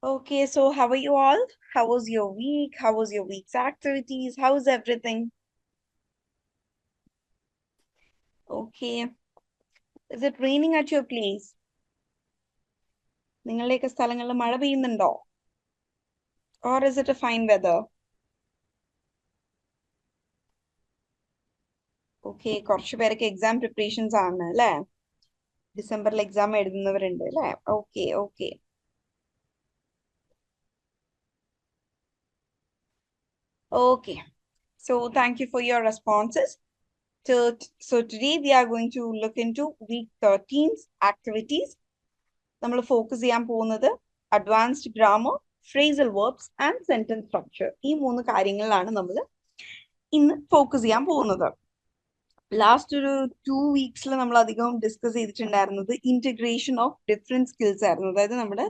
Okay, so how are you all? How was your week? How was your week's activities? How's everything? Okay. Is it raining at your place? നിങ്ങളുടെയൊക്കെ സ്ഥലങ്ങളിൽ മഴ പെയ്യുന്നുണ്ടോ? Or is it a fine weather? Okay, കുറച്ച് പേരൊക്കെ exam preparations ആണ് അല്ലേ? ഡിസംബറിൽ exam എഴുതുന്നവരുണ്ട് അല്ലേ? Okay, okay. Okay. So thank you for your responses. So today we are going to look into week 13's activities. നമ്മൾ ഫോക്കസ് ചെയ്യാൻ പോകുന്നത് advanced grammar, phrasal verbs and sentence structure. ഈ മൂന്ന് കാര്യങ്ങളിലാണ് നമ്മൾ ഇന്ന് ഫോക്കസ് ചെയ്യാൻ പോകുന്നത്. ലാസ്റ്റ് ഒരു 2 വീക്സിൽ നമ്മൾ അധികം ഡിസ്കസ് ചെയ്തിട്ടുണ്ടായിരുന്നത് ഇന്റഗ്രേഷൻ ഓഫ് ഡിഫറെന്റ് സ്കിൽസ് ആയിരുന്നു. അതായത് നമ്മുടെ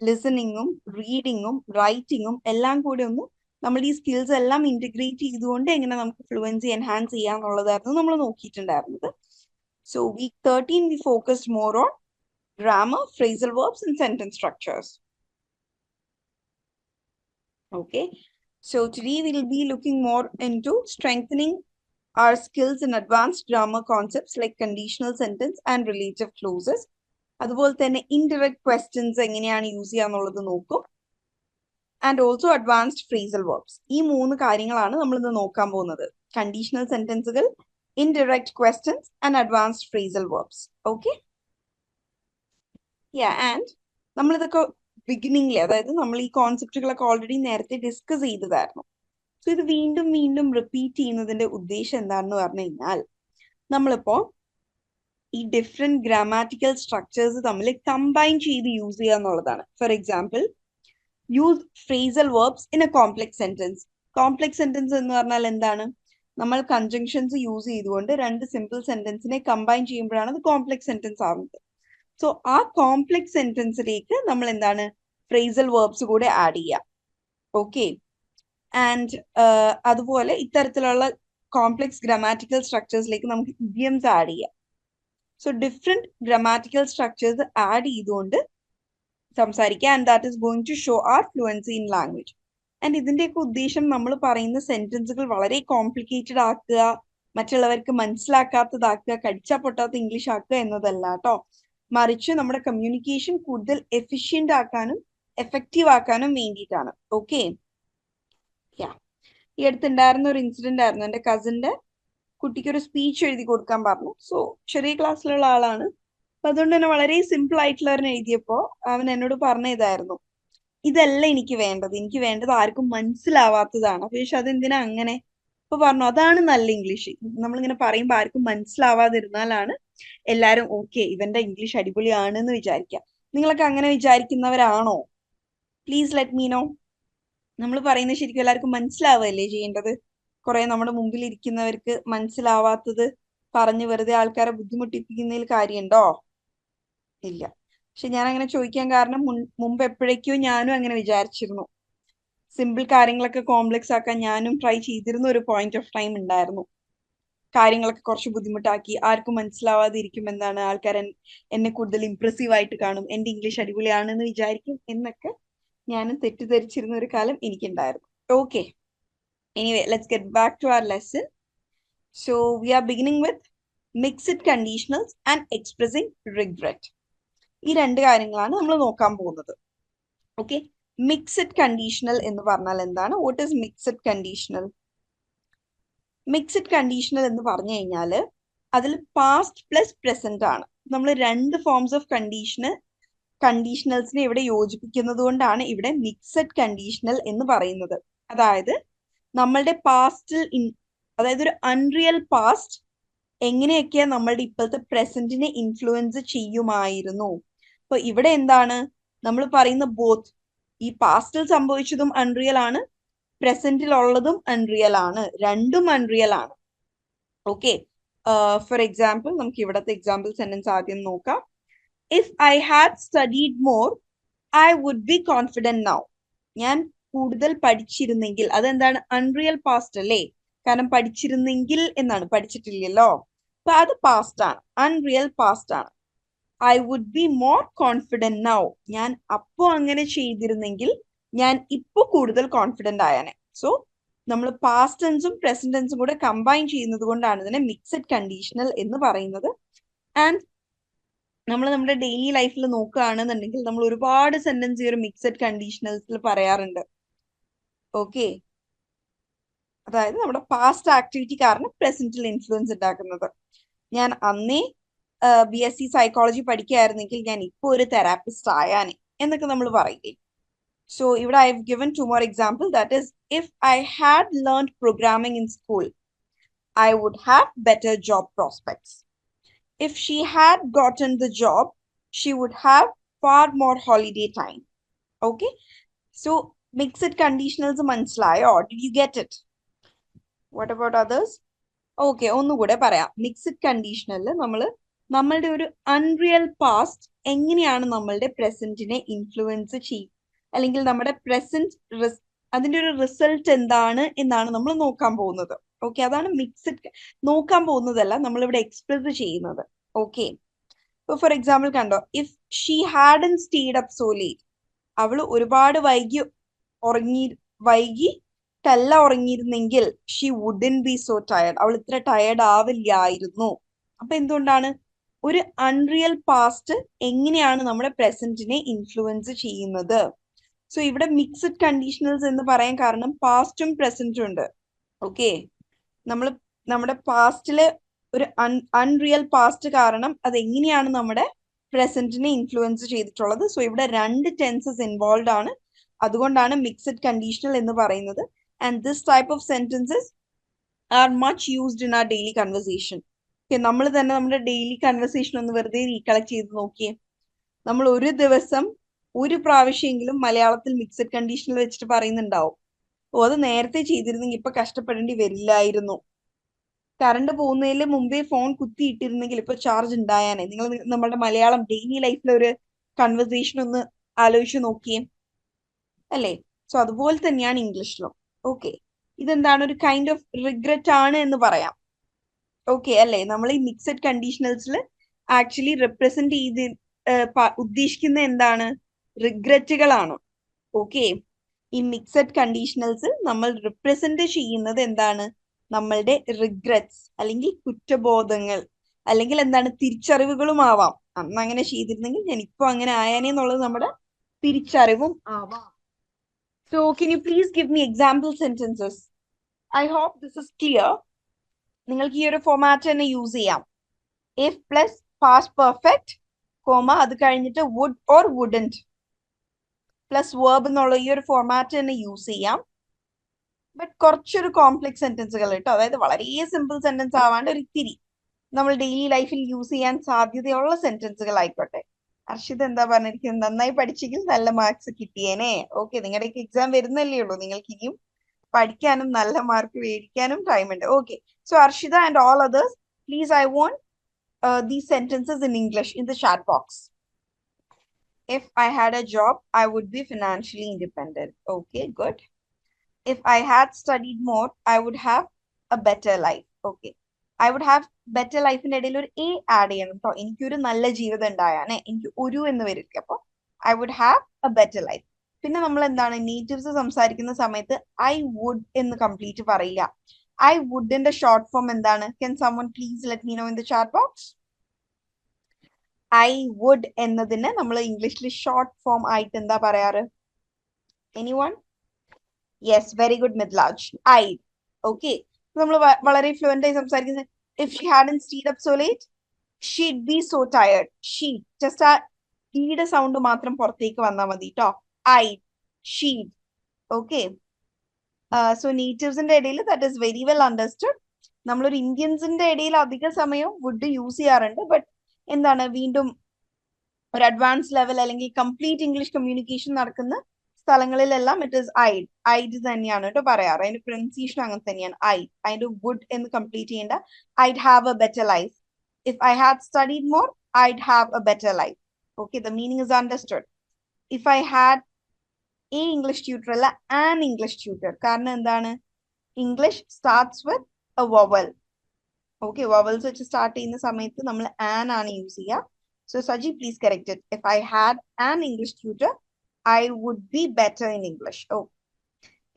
ലിസണിങ്ങും റീഡിങ്ങും റൈറ്റിങ്ങും എല്ലാം കൂടി ഒന്ന് നമ്മൾ ഈ സ്കിൽസ് എല്ലാം ഇന്റഗ്രേറ്റ് ചെയ്തുകൊണ്ട് എങ്ങനെ നമുക്ക് ഫ്ലുവൻസി എൻഹാൻസ് ചെയ്യാന്നുള്ളതായിരുന്നു നമ്മൾ നോക്കിയിട്ടുണ്ടായിരുന്നത്. So week 13 we focused more on grammar, phrasal verbs, and sentence structures. Okay, so today we'll be looking more into strengthening our skills in advanced grammar concepts like conditional sentence and relative clauses. അതുപോലെ തന്നെ indirect questions എങ്ങനെയാണ് use ചെയ്യാന്നുള്ളത് നോക്കും. And also advanced phrasal verbs. ഈ മൂന്ന് കാര്യങ്ങളാണ് നമ്മൾ ഇന്ന് നോക്കാൻ പോകുന്നത്. Conditional sentences, indirect questions, and advanced phrasal verbs. Okay. And നമ്മളിതൊക്കെ ബിഗിനിങ്ങിൽ, അതായത് നമ്മൾ ഈ കോൺസെപ്റ്റുകളൊക്കെ ഓൾറെഡി നേരത്തെ ഡിസ്കസ് ചെയ്തതായിരുന്നു. സോ ഇത് വീണ്ടും വീണ്ടും റിപ്പീറ്റ് ചെയ്യുന്നതിന്റെ ഉദ്ദേശം എന്താണെന്ന് പറഞ്ഞു കഴിഞ്ഞാൽ, നമ്മളിപ്പോ ഈ ഡിഫറെന്റ് ഗ്രാമാറ്റിക്കൽ സ്ട്രക്ചേഴ്സ് തമ്മിൽ കമ്പൈൻ ചെയ്ത് യൂസ് ചെയ്യുക എന്നുള്ളതാണ്. For example, use phrasal verbs in A complex sentence. Complex sentence എന്ന് പറഞ്ഞാൽ എന്താണ്? നമ്മൾ കൺജങ്ഷൻസ് യൂസ് ചെയ്തുകൊണ്ട് രണ്ട് സിമ്പിൾ സെന്റൻസിനെ കമ്പൈൻ ചെയ്യുമ്പോഴാണ് അത് കോംപ്ലെക്സ് സെന്റൻസ് ആവുന്നത്. സോ ആ കോംപ്ലെക്സ് സെന്റൻസിലേക്ക് നമ്മൾ എന്താണ് ഫ്രേസൽ വേർബ്സ് കൂടെ ആഡ് ചെയ്യാം. ഓക്കെ, ആൻഡ് അതുപോലെ ഇത്തരത്തിലുള്ള കോംപ്ലെക്സ് ഗ്രാമാറ്റിക്കൽ സ്ട്രക്ചേഴ്സിലേക്ക് നമുക്ക് ഇഡിയംസ് ആഡ് ചെയ്യാം. So different grammatical structures add ചെയ്തുകൊണ്ട് സംസാരിക്കുക, and that is going to show our fluency in language. And ഇതിന്റെയൊക്കെ ഉദ്ദേശം നമ്മൾ പറയുന്ന സെന്റൻസുകൾ വളരെ കോംപ്ലിക്കേറ്റഡ് ആക്കുക, മറ്റുള്ളവർക്ക് മനസ്സിലാക്കാത്തതാക്കുക, കടിച്ചാ പൊട്ടാത്ത ഇംഗ്ലീഷ് ആക്കുക എന്നതല്ല കേട്ടോ. മറിച്ച് നമ്മുടെ കമ്മ്യൂണിക്കേഷൻ കൂടുതൽ എഫിഷ്യന്റ് ആക്കാനും എഫക്റ്റീവ് ആക്കാനും വേണ്ടിയിട്ടാണ്. ഓക്കെ, ഈ അടുത്തുണ്ടായിരുന്ന ഒരു ഇൻസിഡന്റ് ആയിരുന്നു. എൻ്റെ കസിന്റെ കുട്ടിക്ക് ഒരു സ്പീച്ച് എഴുതി കൊടുക്കാൻ പറഞ്ഞു. സോ ചെറിയ ക്ലാസ്സിലുള്ള ആളാണ്, അപ്പൊ അതുകൊണ്ട് തന്നെ വളരെ സിമ്പിൾ ആയിട്ടുള്ള എഴുതിയപ്പോ അവൻ എന്നോട് പറഞ്ഞ ഇതായിരുന്നു, ഇതല്ല എനിക്ക് വേണ്ടത്, എനിക്ക് വേണ്ടത് ആർക്കും മനസ്സിലാവാത്തതാണ്. അപ്പൊ ചോദിച്ചു അതെന്തിനാ അങ്ങനെ? അപ്പൊ പറഞ്ഞു അതാണ് നല്ല ഇംഗ്ലീഷ്. നമ്മളിങ്ങനെ പറയുമ്പോൾ ആർക്കും മനസ്സിലാവാതിരുന്നാലാണ് എല്ലാരും ഓക്കെ ഇവന്റെ ഇംഗ്ലീഷ് അടിപൊളിയാണ് എന്ന് വിചാരിക്കാം. നിങ്ങളൊക്കെ അങ്ങനെ വിചാരിക്കുന്നവരാണോ? Please let me know. നമ്മൾ പറയുന്നത് ശരിക്കും എല്ലാവർക്കും മനസ്സിലാവുകയല്ലേ ചെയ്യേണ്ടത്? കുറെ നമ്മുടെ മുമ്പിൽ ഇരിക്കുന്നവർക്ക് മനസ്സിലാവാത്തത് പറഞ്ഞ് വെറുതെ ആൾക്കാരെ ബുദ്ധിമുട്ടിപ്പിക്കുന്നതിൽ കാര്യമുണ്ടോ? ഇല്ല. പക്ഷെ ഞാൻ അങ്ങനെ ചോദിക്കാൻ കാരണം മുമ്പ് എപ്പോഴേക്കോ ഞാനും അങ്ങനെ വിചാരിച്ചിരുന്നു. സിമ്പിൾ കാര്യങ്ങളൊക്കെ കോംപ്ലക്സ് ആക്കാൻ ഞാനും ട്രൈ ചെയ്തിരുന്ന ഒരു പോയിന്റ് ഓഫ് ടൈം ഉണ്ടായിരുന്നു. കാര്യങ്ങളൊക്കെ കുറച്ച് ബുദ്ധിമുട്ടാക്കി, ആർക്കും മനസ്സിലാവാതെ ഇരിക്കും, എന്താണ് ആൾക്കാർ എന്നെ കൂടുതൽ ഇംപ്രസീവ് ആയിട്ട് കാണും, എന്റെ ഇംഗ്ലീഷ് അടിപൊളിയാണെന്ന് വിചാരിക്കും എന്നൊക്കെ ഞാനും തെറ്റിദ്ധരിച്ചിരുന്ന ഒരു കാലം എനിക്കുണ്ടായിരുന്നു. Okay, anyway let's get back to our lesson. So we are beginning with mixed conditionals and expressing regret. ഈ രണ്ട് കാര്യങ്ങളാണ് നമ്മൾ നോക്കാൻ പോകുന്നത്. ഓക്കെ, മിക്സ്ഡ് കണ്ടീഷണൽ എന്ന് പറഞ്ഞാൽ എന്താണ്? What is mixed conditional? Mixed conditional എന്ന് പറഞ്ഞു കഴിഞ്ഞാൽ അതിൽ പാസ്റ്റ് പ്ലസ് പ്രസന്റ് ആണ്. നമ്മൾ രണ്ട് ഫോംസ് ഓഫ് കണ്ടീഷണൽസിനെ ഇവിടെ യോജിപ്പിക്കുന്നത് കൊണ്ടാണ് ഇവിടെ മിക്സഡ് കണ്ടീഷണൽ എന്ന് പറയുന്നത്. അതായത് നമ്മളുടെ പാസ്റ്റിൽ, അതായത് ഒരു അൺറിയൽ പാസ്റ്റ് എങ്ങനെയൊക്കെ നമ്മളുടെ ഇപ്പോഴത്തെ പ്രസന്റിനെ ഇൻഫ്ലുവൻസ് ചെയ്യുമായിരുന്നു. അപ്പൊ ഇവിടെ എന്താണ് നമ്മൾ പറയുന്ന ബോത്ത്, ഈ പാസ്റ്റിൽ സംഭവിച്ചതും അൺറിയൽ ആണ്, പ്രസന്റിൽ ഉള്ളതും അൺറിയൽ ആണ്, രണ്ടും അൺറിയൽ ആണ്. ഓക്കെ, ഫോർ എക്സാമ്പിൾ നമുക്ക് ഇവിടത്തെ എക്സാമ്പിൾ സെന്റൻസ് ആദ്യം നോക്കാം. If I had studied more I would be confident now. ഞാൻ കൂടുതൽ പഠിച്ചിരുന്നെങ്കിൽ, അതെന്താണ്? അൺറിയൽ പാസ്റ്റ് അല്ലേ? കാരണം പഠിച്ചിരുന്നെങ്കിൽ എന്നാണ്, പഠിച്ചിട്ടില്ലല്ലോ. അപ്പൊ അത് പാസ്റ്റ് ആണ്, അൺറിയൽ പാസ്റ്റ് ആണ്. I would be more confident now. ഞാൻ അപ്പോ അങ്ങനെ ചെയ്തിരുന്നെങ്കിൽ ഞാൻ ഇപ്പൊ കൂടുതൽ കോൺഫിഡന്റ് ആയാനെ. സോ നമ്മൾ പാസ്റ്റ് ടെൻസും പ്രസന്റ് ടെൻസും കൂടെ കമ്പൈൻ ചെയ്യുന്നത് കൊണ്ടാണ് ഇതിനെ മിക്സഡ് കണ്ടീഷണൽ എന്ന് പറയുന്നത്. ആൻഡ് നമ്മൾ നമ്മുടെ ഡെയിലി ലൈഫിൽ നോക്കുകയാണെന്നുണ്ടെങ്കിൽ നമ്മൾ ഒരുപാട് സെന്റൻസ് ഈ ഒരു മിക്സഡ് കണ്ടീഷണൽസിൽ പറയാറുണ്ട്. ഓക്കെ, അതായത് നമ്മുടെ പാസ്റ്റ് ആക്ടിവിറ്റി കാരണം പ്രസന്റിൽ ഇൻഫ്ലുവൻസ് ഉണ്ടാക്കുന്നത്. ഞാൻ അന്നേ BSc സൈക്കോളജി പഠിക്കുകയായിരുന്നെങ്കിൽ ഞാൻ ഇപ്പോൾ ഒരു തെറാപ്പിസ്റ്റ് ആയാനെ എന്നൊക്കെ നമ്മൾ പറയില്ലേ. സോ ഇവിടെ I have given two more example. That is, if I had learned programming in school I would have better job prospects. If she had gotten the job, she would have far more holiday time. Okay? So, mixed conditionals മനസ്സിലായോ? Did you get it? What about others? Okay, ഒന്നുകൂടെ പറയാം. Mixed കണ്ടീഷണലിൽ നമ്മളുടെ ഒരു unreal past എങ്ങനെയാണ് നമ്മളുടെ പ്രസന്റിനെ influence ചെയ്യും, അല്ലെങ്കിൽ നമ്മുടെ പ്രസന്റ് അതിന്റെ ഒരു റിസൾട്ട് എന്താണ് എന്നാണ് നമ്മൾ നോക്കാൻ പോകുന്നത്. ഓക്കെ, അതാണ് മിക്സഡ്. നോക്കാൻ പോകുന്നതല്ല, നമ്മളിവിടെ എക്സ്പ്രസ് ചെയ്യുന്നത്. ഓക്കെ, ഇപ്പൊ ഫോർ എക്സാമ്പിൾ കണ്ടോ, if she hadn't stayed up so late. അവള് ഒരുപാട് വൈകിട്ടല്ല ഉറങ്ങിയിരുന്നെങ്കിൽ she wouldn't be so tired. അവൾ ഇത്ര ടയർഡ് ആവില്ലായിരുന്നു. അപ്പൊ എന്തുകൊണ്ടാണ്? ഒരു അൺറിയൽ പാസ്റ്റ് എങ്ങനെയാണ് നമ്മുടെ പ്രസന്റിനെ ഇൻഫ്ലുവൻസ് ചെയ്യുന്നത്. സോ ഇവിടെ മിക്സഡ് കണ്ടീഷണൽസ് എന്ന് പറയാൻ കാരണം പാസ്റ്റും പ്രസന്റും ഉണ്ട്. ഓക്കെ, നമ്മുടെ പാസ്റ്റില് ഒരു അൺറിയൽ പാസ്റ്റ് കാരണം അത് എങ്ങനെയാണ് നമ്മുടെ പ്രസന്റിനെ ഇൻഫ്ലുവൻസ് ചെയ്തിട്ടുള്ളത്. സോ ഇവിടെ രണ്ട് ടെൻസസ് ഇൻവോൾവ് ആണ്, അതുകൊണ്ടാണ് മിക്സഡ് കണ്ടീഷണൽ എന്ന് പറയുന്നത്. And this type of sentences are much used in our daily conversation. നമ്മൾ തന്നെ നമ്മുടെ ഡെയിലി കൺവെർസേഷൻ ഒന്ന് വെറുതെ റീകളക്ട് ചെയ്ത് നോക്കിയേ. നമ്മൾ ഒരു ദിവസം ഒരു പ്രാവശ്യമെങ്കിലും മലയാളത്തിൽ മിക്സഡ് കണ്ടീഷണൽ വെച്ചിട്ട് പറയുന്നുണ്ടാവും, ഓ അത് നേരത്തെ ചെയ്തിരുന്നെങ്കിൽ ഇപ്പൊ കഷ്ടപ്പെടേണ്ടി വരില്ലായിരുന്നു. കറണ്ട് പോകുന്നതിന് മുമ്പേ ഫോൺ കുത്തിയിട്ടിരുന്നെങ്കിൽ ഇപ്പൊ ചാർജ് ഉണ്ടായാനെ. നിങ്ങൾ നമ്മുടെ മലയാളം ഡെയിലി ലൈഫിലെ ഒരു കൺവെർസേഷൻ ഒന്ന് ആലോചിച്ച് നോക്കിയേ, അല്ലേ? സോ അതുപോലെ തന്നെയാണ് ഇംഗ്ലീഷിലും. ഓക്കെ, ഇതെന്താണ്? ഒരു കൈൻഡ് ഓഫ് റിഗ്രറ്റ് ആണ് എന്ന് പറയാം. ഓക്കെ അല്ലേ? നമ്മൾ ഈ മിക്സഡ് കണ്ടീഷണൽസിൽ ആക്ച്വലി റെപ്രസെന്റ് ചെയ്ത് ഉദ്ദേശിക്കുന്ന എന്താണ്? റിഗ്രറ്റുകളാണ്. ഓക്കെ, ഈ മിക്സഡ് കണ്ടീഷണൽസിൽ നമ്മൾ റിപ്രസെന്റ് ചെയ്യുന്നത് എന്താണ്? നമ്മളുടെ റിഗ്രറ്റ്സ്, അല്ലെങ്കിൽ കുറ്റബോധങ്ങൾ, അല്ലെങ്കിൽ എന്താണ്, തിരിച്ചറിവുകളും ആവാം. അന്ന് അങ്ങനെ ചെയ്തിരുന്നെങ്കിൽ ഞാൻ ഇപ്പൊ അങ്ങനെ ആയാനേ എന്നുള്ളത് നമ്മുടെ തിരിച്ചറിവും ആവാം. So can you please give me example sentences? I hope this is clear. നിങ്ങൾക്ക് ഈ ഒരു ഫോമാറ്റ് തന്നെ യൂസ് ചെയ്യാം. If plus past perfect comma അത് കഴിഞ്ഞിട്ട് would or wouldn't plus verb എന്നുള്ള ഈ ഒരു ഫോമാറ്റ് തന്നെ യൂസ് ചെയ്യാം. ബട്ട് കുറച്ചൊരു കോംപ്ലക്സ് സെന്റൻസുകൾ കേട്ടോ, അതായത് വളരെ സിമ്പിൾ സെന്റൻസ് ആവാണ്ട് ഒരു ഇത്തിരി നമ്മൾ ഡെയിലി ലൈഫിൽ യൂസ് ചെയ്യാൻ സാധ്യതയുള്ള സെന്റൻസുകൾ ആയിക്കോട്ടെ. അർഷിത് എന്താ പറഞ്ഞിരിക്കുന്നത്? നന്നായി പഠിച്ചെങ്കിൽ നല്ല മാർക്സ് കിട്ടിയേനെ. ഓക്കെ, നിങ്ങളുടെയൊക്കെ എക്സാം വരുന്നല്ലേ ഉള്ളൂ, നിങ്ങൾക്ക് ഇനിയും പഠിക്കാനും നല്ല മാർക്ക് മേടിക്കാനും ടൈം ഉണ്ട്. Okay, so Arshitha and all others, please I want these sentences in English in the chat box. If I had a job, I would be financially independent. Okay, good. If I had studied more, I would have a better life. Okay, I would have better life ന്റെ ഇടയിൽ ഒരു A add ചെയ്യണം കേട്ടോ. എനിക്കൊരു നല്ല ജീവിതം ഉണ്ടായാനെ, എനിക്ക് ഒരു എന്ന് വരില്ല. അപ്പോൾ I would have a better life. പിന്നെ നമ്മൾ എന്താണ്, നേറ്റീവ്സ് സംസാരിക്കുന്ന സമയത്ത് ഐ വുഡ് എന്ന് കംപ്ലീറ്റ് പറയില്ല. ഐ വുഡിന്റെ ഷോർട്ട് ഫോം എന്താണ്? Can someone please let me know in the chat box? I would എന്നതിന് നമ്മൾ ഇംഗ്ലീഷിൽ ഷോർട്ട് ഫോം ആയിട്ട് എന്താ പറയാറ്? Anyone? Yes, very good Midlaj. I. Okay, നമ്മൾ വളരെ ഫ്ലുവന്റ് ആയി സംസാരിക്കുന്നത്. If she hadn't stayed up so late she'd be so tired. She, just ആ യുടെ സൗണ്ട് മാത്രം പുറത്തേക്ക് വന്നാൽ മതി കേട്ടോ. I, she'd. ഓക്കെ, സോ നേറ്റീവ്സിന്റെ ഇടയിൽ that is very well understood. നമ്മളൊരു ഇന്ത്യൻസിന്റെ ഇടയിൽ അധിക സമയം വുഡ് യൂസ് ചെയ്യാറുണ്ട്. ബട്ട് എന്താണ്, വീണ്ടും ഒരു അഡ്വാൻസ് ലെവൽ അല്ലെങ്കിൽ കംപ്ലീറ്റ് ഇംഗ്ലീഷ് കമ്മ്യൂണിക്കേഷൻ നടക്കുന്ന സ്ഥലങ്ങളിലെല്ലാം ഇറ്റ് ഇസ് ഐഡ്. ഐഡ് തന്നെയാണ് കേട്ടോ പറയാറ്. അതിന്റെ പ്രൊനൗൺസിയേഷൻ അങ്ങനെ തന്നെയാണ്. ഐ, അതിന്റെ വുഡ് എന്ന് കംപ്ലീറ്റ് ചെയ്യേണ്ട. I'd have a better life. If I had studied more, I'd have a better life. Okay, the meaning is understood. If I had a English tutor അല്ല ആൻ ഇംഗ്ലീഷ് ട്യൂട്ടർ. കാരണം എന്താണ്, English starts with a vowel. Okay, vowels വെച്ച് start ചെയ്യുന്ന സമയത്ത് നമ്മൾ an ആണ് use ചെയ്യുക. So Saji, please correct it. If I had an English tutor, I would be better in English. Oh,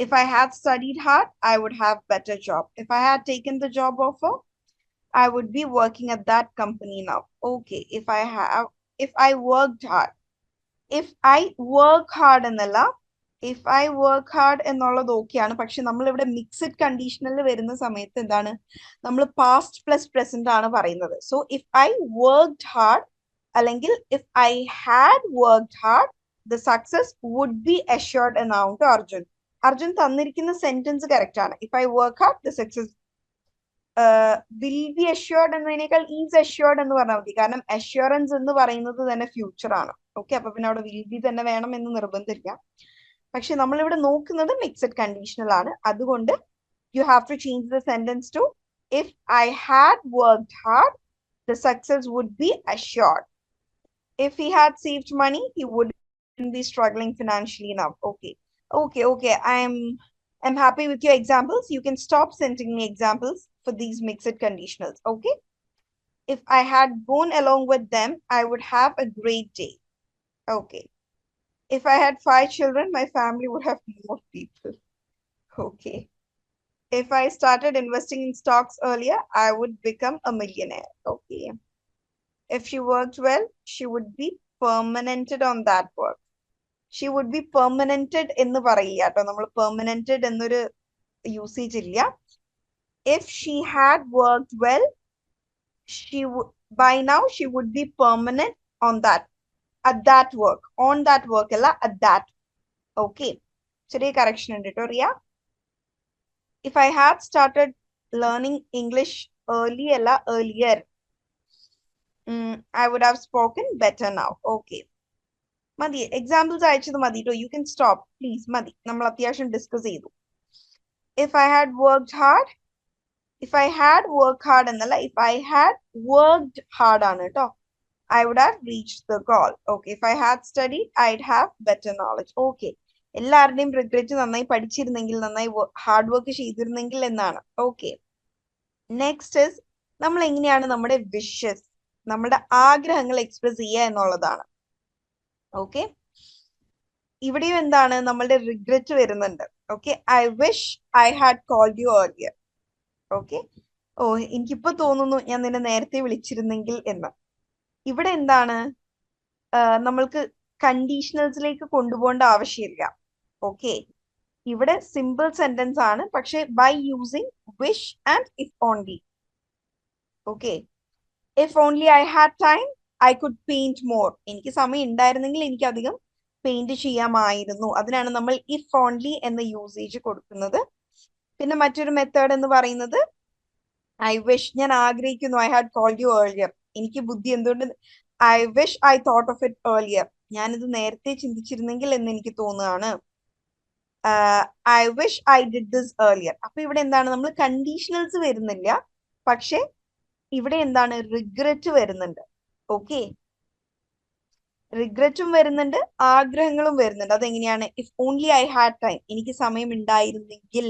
if I had studied hard, I would have better job. If I had taken the job offer, I would be working at that company now. Okay, if I worked hard. If I work hard എന്നല്ല, if I work hard എന്നുള്ളത് ഓക്കെയാണ്. പക്ഷെ നമ്മൾ ഇവിടെ mixed കണ്ടീഷനിൽ വരുന്ന സമയത്ത് എന്താണ്, നമ്മൾ പാസ്റ്റ് പ്ലസ് പ്രസന്റ് ആണ് പറയുന്നത്. So if I worked hard അല്ലെങ്കിൽ if I had worked hard, the success would be assured എന്നാവും ടു അർജുൻ. അർജുൻ തന്നിരിക്കുന്ന സെന്റൻസ് കറക്റ്റ് ആണ്. If I work hard, the success will be assured എന്നതിനേക്കാൾ ഈസ് അഷ്യൂർഡ് എന്ന് പറഞ്ഞാൽ മതി. കാരണം അഷ്യൂറൻസ് എന്ന് പറയുന്നത് തന്നെ ഫ്യൂച്ചർ ആണ്. ഓക്കെ, അപ്പൊ പിന്നെ അവിടെ വിൽ ബി തന്നെ വേണം എന്ന് നിർബന്ധമില്ല. പക്ഷെ നമ്മളിവിടെ നോക്കുന്നത് മിക്സഡ് കണ്ടീഷണൽ ആണ്. അതുകൊണ്ട് you have to change the sentence to if I had worked hard, the success would be assured. If he had saved money, he wouldn't be struggling financially now. Okay. I'm happy with your examples. You can stop sending me examples for these mixed conditionals. Okay. If I had gone along with them, I would have a great day. Okay. If I had 5 children, my family would have more people. Okay. If I started investing in stocks earlier, I would become a millionaire. Okay. If she worked well, she would be permanented on that work. She would be permanented എന്ന് പറയില്ല കേട്ടോ. നമ്മൾ permanented എന്നൊരു usage ഇല്ല. If she had worked well, by now she would be permanent on that, at that work. On that work അല്ല, at that. Okay. ചെറിയ correction ഉണ്ട് കേട്ടോ Riya. If I had started learning English early അല്ല, earlier, I would have spoken better now. Okay. മതി, examples അയച്ചത് മതി കേട്ടോ. You can stop please. മതി, നമ്മൾ അത്യാവശ്യം ഡിസ്കസ് ചെയ്തു. If I had worked hard, if I had work hard എന്നല്ല, if I had worked hard ആണ് കേട്ടോ. I would have reached the goal. Okay. If I had studied, I'd have better knowledge. Okay. എല്ലാവരുടെയും regret നന്നായി പഠിച്ചിരുന്നെങ്കിൽ, നന്നായി hard work ചെയ്തിരുന്നെങ്കിൽ എന്നാണ്. Okay. Next is നമ്മൾ എങ്ങനെയാണ് നമ്മുടെ വിഷസ്, നമ്മുടെ ആഗ്രഹങ്ങൾ എക്സ്പ്രസ് ചെയ്യുക എന്നുള്ളതാണ്. ഓക്കെ. ഇവിടെയും എന്താണ്, നമ്മളുടെ റിഗ്രറ്റ് വരുന്നുണ്ട്. Okay. I wish I had called you earlier. Okay. ഓ, എനിക്കിപ്പോ തോന്നുന്നു ഞാൻ നിന്നെ നേരത്തെ വിളിച്ചിരുന്നെങ്കിൽ എന്ന്. ഇവിടെ എന്താണ്, നമ്മൾക്ക് കണ്ടീഷണൽസിലേക്ക് കൊണ്ടുപോകേണ്ട ആവശ്യമില്ല. ഓക്കെ. ഇവിടെ സിമ്പിൾ സെന്റൻസ് ആണ്, പക്ഷെ by using wish and if only. Okay. If only I had time, I could paint more. എനിക്ക് സമയം ഉണ്ടായിരുന്നെങ്കിൽ എനിക്ക് അധികം പെയിന്റ് ചെയ്യാമായിരുന്നു. അതിനാണ് നമ്മൾ ഇഫ് ഓൺലി എന്ന യൂസേജ് കൊടുക്കുന്നത്. പിന്നെ മറ്റൊരു മെത്തേഡ് എന്ന് പറയുന്നത് ഐ വിഷ്, ഞാൻ ആഗ്രഹിക്കുന്നു, I had called you earlier. എനിക്ക് ബുദ്ധി എന്തുകൊണ്ട്, I wish I thought of it earlier. ഞാനിത് നേരത്തെ ചിന്തിച്ചിരുന്നെങ്കിൽ എന്ന് എനിക്ക് തോന്നുകയാണ്. I wish I did this earlier. അപ്പൊ ഇവിടെ എന്താണ്, നമ്മൾ കണ്ടീഷണൽസ് വരുന്നില്ല, പക്ഷെ ഇവിടെ എന്താണ്, റിഗ്രറ്റ് വരുന്നുണ്ട്. ഓക്കെ. റിഗ്രറ്റും വരുന്നുണ്ട്, ആഗ്രഹങ്ങളും വരുന്നുണ്ട്. അതെങ്ങനെയാണ്, if only I had time, എനിക്ക് സമയം ഉണ്ടായിരുന്നെങ്കിൽ.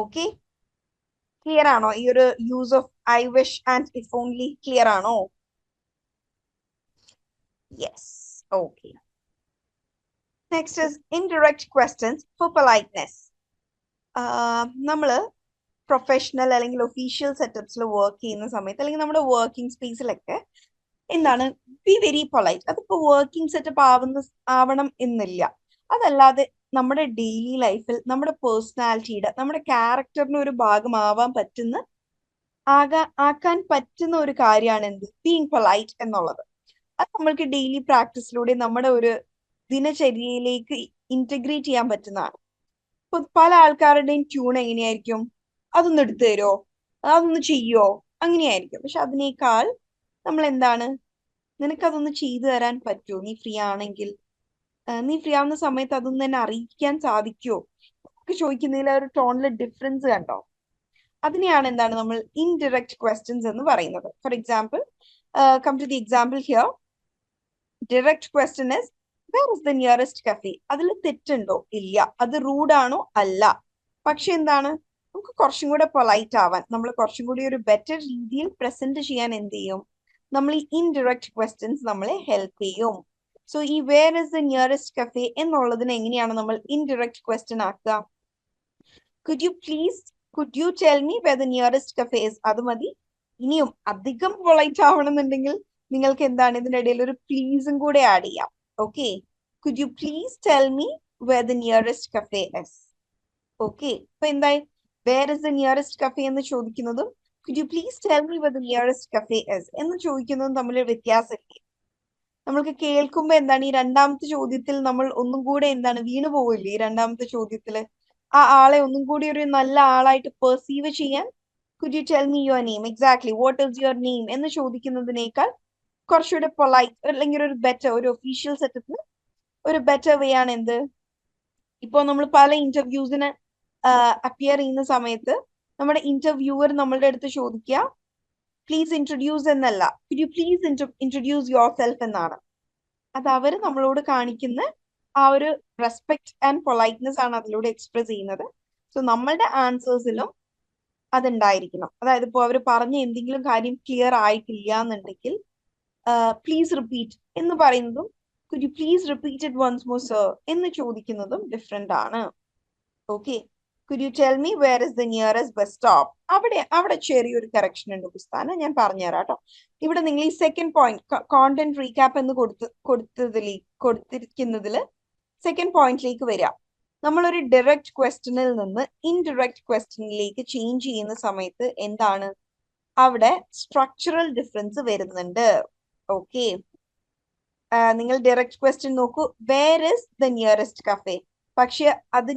ഓക്കെ. ക്ലിയർ ആണോ ഈ ഒരു use of I wish and if only? Clear ആണോ? Yes. Okay. Next is indirect questions for politeness. നമ്മള് പ്രൊഫഷണൽ അല്ലെങ്കിൽ ഒഫീഷ്യൽ സെറ്റപ്സിൽ വർക്ക് ചെയ്യുന്ന സമയത്ത്, അല്ലെങ്കിൽ നമ്മുടെ വർക്കിംഗ് സ്പേസിലൊക്കെ എന്താണ്, ബി വെരി പൊളൈറ്റ്. അതിപ്പോ വർക്കിംഗ് സെറ്റപ്പ് ആവണം എന്നില്ല. അതല്ലാതെ നമ്മുടെ ഡെയിലി ലൈഫിൽ നമ്മുടെ പേഴ്സണാലിറ്റിയുടെ, നമ്മുടെ ക്യാരക്ടറിന്റെ ഒരു ഭാഗമാവാൻ പറ്റുന്ന, ആക്കാൻ പറ്റുന്ന ഒരു കാര്യമാണ് എന്ത്, ബീങ് പൊളൈറ്റ് എന്നുള്ളത്. അത് നമ്മൾക്ക് ഡെയിലി പ്രാക്ടീസിലൂടെ നമ്മുടെ ഒരു ദിനചര്യയിലേക്ക് ഇന്റഗ്രേറ്റ് ചെയ്യാൻ പറ്റുന്നതാണ്. ഇപ്പൊ പല ആൾക്കാരുടെയും ട്യൂൺ എങ്ങനെയായിരിക്കും, അതൊന്ന് എടുത്തു തരുമോ, അതൊന്ന് ചെയ്യോ, അങ്ങനെയായിരിക്കും. പക്ഷെ അതിനേക്കാൾ നമ്മൾ എന്താണ്, നിനക്കതൊന്ന് ചെയ്തു തരാൻ പറ്റുമോ, നീ ഫ്രീ ആണെങ്കിൽ, നീ ഫ്രീ ആവുന്ന സമയത്ത് അതൊന്നും തന്നെ അറിയിക്കാൻ സാധിക്കുമോ ഒക്കെ ചോദിക്കുന്നതിൽ ഒരു ടോണിലെ ഡിഫറൻസ് കണ്ടോ? അതിനെയാണ് എന്താണ് നമ്മൾ ഇൻഡയറക്റ്റ് ക്വസ്റ്റ്യൻസ് എന്ന് പറയുന്നത്. For example, come to the example here. Direct question is where is the nearest cafe. അതിൽ തെറ്റുണ്ടോ? ഇല്ല. അത് റൂഡാണോ? അല്ല. പക്ഷെ എന്താണ്, നമുക്ക് കുറച്ചും കൂടെ പൊളൈറ്റ് ആവാൻ, നമ്മൾ കുറച്ചും കൂടി ഒരു ബെറ്റർ രീതിയിൽ പ്രസന്റ് ചെയ്യാൻ എന്ത് ചെയ്യും, നമ്മൾ ഈ ഇൻഡിറക്റ്റ് ക്വസ്റ്റ്യൻസ് നമ്മളെ ഹെൽപ്പ് ചെയ്യും. സോ ഈ where is the nearest cafe എന്നുള്ളതിന് എങ്ങനെയാണ് നമ്മൾ ഇൻഡിറക്റ്റ് ക്വസ്റ്റ്യൻ ആക്കുക? Could you tell me where the nearest cafe is? അത് മതി. ഇനിയും അധികം പൊളൈറ്റ് ആവണമെന്നുണ്ടെങ്കിൽ നിങ്ങൾക്ക് എന്താണ് ഇതിന്റെ ഇടയിൽ ഒരു പ്ലീസും കൂടെ ആഡ് ചെയ്യാം. Okay, could you please tell me where the nearest cafe is? Okay, ഇപ്പൊ എന്തായി? Where is the nearest cafe എന്ന് ചോദിക്കുന്നതും could you please tell me where the nearest cafe is എന്ന് ചോദിക്കുന്നതും തമ്മിൽ വ്യത്യാസമില്ലേ? നമ്മൾക്ക് കേൾക്കുമ്പോ എന്താണ് ഈ രണ്ടാമത്തെ ചോദ്യത്തിൽ നമ്മൾ ഒന്നും കൂടെ എന്താണ് വീണു പോവില്ലേ? ഈ രണ്ടാമത്തെ ചോദ്യത്തില് ആ ആളെ ഒന്നും കൂടി ഒരു നല്ല ആളായിട്ട് പെർസീവ് ചെയ്യാൻ could you tell me your name, exactly what is your name എന്ന് ചോദിക്കുന്നതിനേക്കാൾ കുറച്ചുകൂടെ പൊളൈറ്റ് അല്ലെങ്കിൽ ഒരു ബെറ്റർ, ഒരു ഒഫീഷ്യൽ സെറ്റപ്പിന് ഒരു ബെറ്റർ വേ ആണ് എന്ത്? ഇപ്പോ നമ്മൾ പല ഇന്റർവ്യൂസിന് അപ്പിയർ ചെയ്യുന്ന സമയത്ത് നമ്മുടെ ഇന്റർവ്യൂവർ നമ്മളുടെ അടുത്ത് ചോദിക്കുക പ്ലീസ് ഇൻട്രൊഡ്യൂസ് എന്നല്ല, could you please introduce your self എന്നാണ്. അത് അവര് നമ്മളോട് കാണിക്കുന്ന ആ ഒരു റെസ്പെക്ട് ആൻഡ് പൊളൈറ്റ്നെസ് ആണ് അതിലൂടെ എക്സ്പ്രസ് ചെയ്യുന്നത്. സോ നമ്മളുടെ ആൻസേഴ്സിലും അതുണ്ടായിരിക്കണം. അതായത് ഇപ്പോ അവർ പറഞ്ഞ എന്തെങ്കിലും കാര്യം ക്ലിയർ ആയിട്ടില്ല എന്നുണ്ടെങ്കിൽ പ്ലീസ് റിപ്പീറ്റ് എന്ന് പറയുന്നതും could you please repeat it once more sir എന്ന് ചോദിക്കുന്നതും ഡിഫറെന്റ് ആണ്. Okay, could you tell me where is the nearest bus stop? അവിടെ ചെറിയൊരു കറക്ഷൻ ഉണ്ട് പുസ്തകം, ഞാൻ പറഞ്ഞുതരാം കേട്ടോ. ഇവിടെ നിങ്ങൾ ഈ സെക്കൻഡ് പോയിന്റ് കോണ്ടന്റ് റീക്യാപ്പ് എന്ന് കൊടുത്തിരിക്കുന്നതിൽ സെക്കൻഡ് പോയിന്റിലേക്ക് വരിക. നമ്മളൊരു ഡയറക്റ്റ് ക്വസ്റ്റ്യനിൽ നിന്ന് ഇൻഡിറക്റ്റ് ക്വസ്റ്റ്യനിലേക്ക് ചേഞ്ച് ചെയ്യുന്ന സമയത്ത് എന്താണ് അവിടെ സ്ട്രക്ചറൽ ഡിഫറൻസ് വരുന്നുണ്ട്. ഓക്കെ, നിങ്ങൾ ഡയറക്റ്റ് ക്വസ്റ്റ്യൻ നോക്കൂ, where is the nearest cafe. പക്ഷെ അത്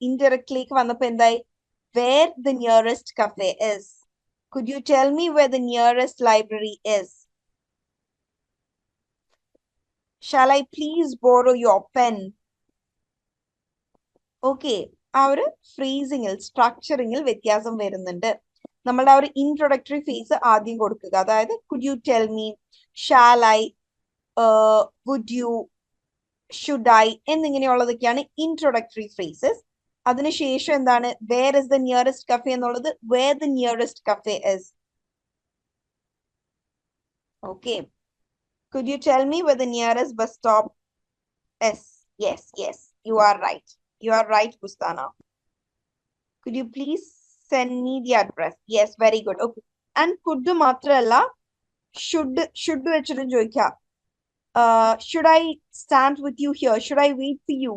ഇൻഡയറക്റ്റിലേക്ക് വന്നപ്പോ എന്തായി? Where the nearest cafe is. Could you tell me where the nearest library is? Shall I please borrow your pen? Okay, ആ ഒരു ഫ്രേസിങ്ങിൽ സ്ട്രക്ചറിങ്ങിൽ വ്യത്യാസം വരുന്നുണ്ട്. നമ്മളുടെ ആ ഒരു ഇൻട്രൊഡക്ടറി ഫേസ് ആദ്യം കൊടുക്കുക. അതായത് could you tell me, shall I, would you, should I എന്നിങ്ങനെയുള്ളതൊക്കെയാണ് ഇൻട്രൊഡക്ടറി ഫ്രേസസ്. അതിനുശേഷം എന്താണ് where is the nearest cafe എന്നുള്ളത് where the nearest cafe is. Okay, could you tell me where the nearest bus stop is? Yes yes, you are right. You are right, Pustana. Could you please send me the address? Yes, very good. Okay. And could മാത്രല്ല should വെച്ചിട്ടും ചോദിക്കാം. Should I stand with you here? Should I wait for you?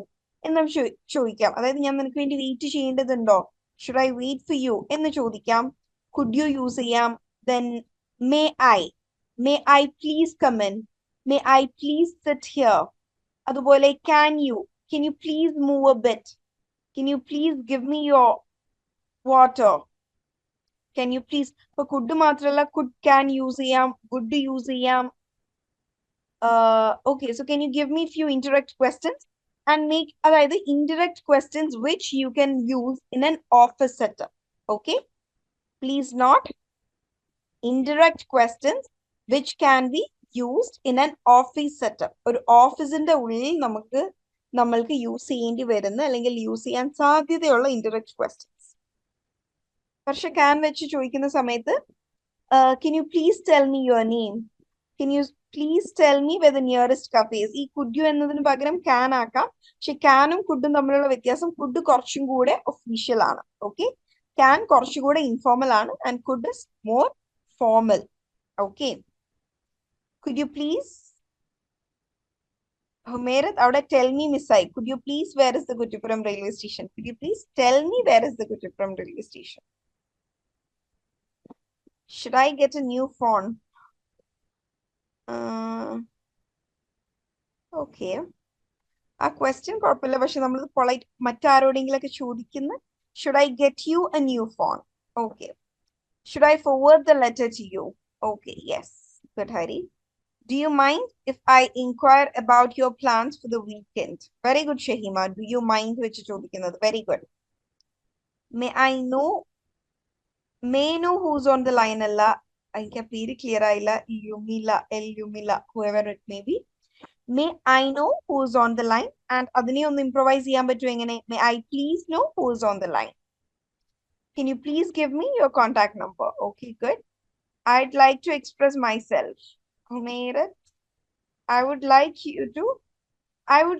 എന്നും ചോദിക്കാം. അതായത് ഞാൻ നിനക്ക് വേണ്ടി wait ചെയ്യേണ്ടതുണ്ടോ? Should I wait for you? എന്ന് ചോദിക്കാം. Could you യൂസ് ചെയ്യാം. Then may I please come in? May I please sit here? അതുപോലെ can you please move a bit? Can you please give me your water? Can you please? For could മാത്രല്ല could can use ചെയ്യാം, would use ചെയ്യാം. Okay, so can you give me few indirect questions and make അതായത് indirect questions which you can use in an office setup. Okay, please not indirect questions which can be used in an office setup. ഒരു ഓഫീസിന്റെ ഉള്ളിൽ നമ്മൾക്ക് use ചെയ്യേണ്ടി വരുന്ന അല്ലെങ്കിൽ use ചെയ്യാൻ സാധ്യതയുള്ള ഇൻഡയറക്റ്റ് ക്വസ്റ്റ്യൻസ്. പക്ഷെ ക്യാൻ വെച്ച് ചോദിക്കുന്ന സമയത്ത് can you please tell me your name? Can you please tell me where the nearest cafe is? ഈ could you എന്നതിന് പകരം can ആക്കാം. പക്ഷെ ക്യാനും കുഡും തമ്മിലുള്ള വ്യത്യാസം, കുഡ് കുറച്ചും കൂടെ ഒഫീഷ്യൽ ആണ്. ഓക്കെ, ക്യാൻ കുറച്ചുകൂടെ ഇൻഫോർമൽ ആണ് and could is more formal. Okay, could you please Humayrat, അവിടെ tell me മിസ്സായി. Could you please where is the Kuttippuram railway station? Could you please tell me where is the Kuttippuram railway station? Should I get a new phone? Okay. ആ question കുഴപ്പമില്ല, പക്ഷെ നമ്മൾ polite മറ്റാരോടെങ്കിലൊക്കെ ചോദിക്കുന്ന should I get you a new phone? Okay. Should I forward the letter to you? Okay, yes. Good, Hari. Do you mind if I inquire about your plans for the weekend? Very good, Shahima. Do you mind വെച്ച് ചോദിക്കുന്നത്? Very good. May I know who's on the line അല്ല, എനിക്ക് പേര് clear ആയില്ല. ലുമില, whoever it may be. May I know who's on the line? And അതിനെ ഒന്ന് improvise ചെയ്യാൻ പറ്റുമോ എങ്ങനെ? May I please know who's on the line? Can you please give me your contact number? Okay, good. I'd like to express myself. Humairat, I would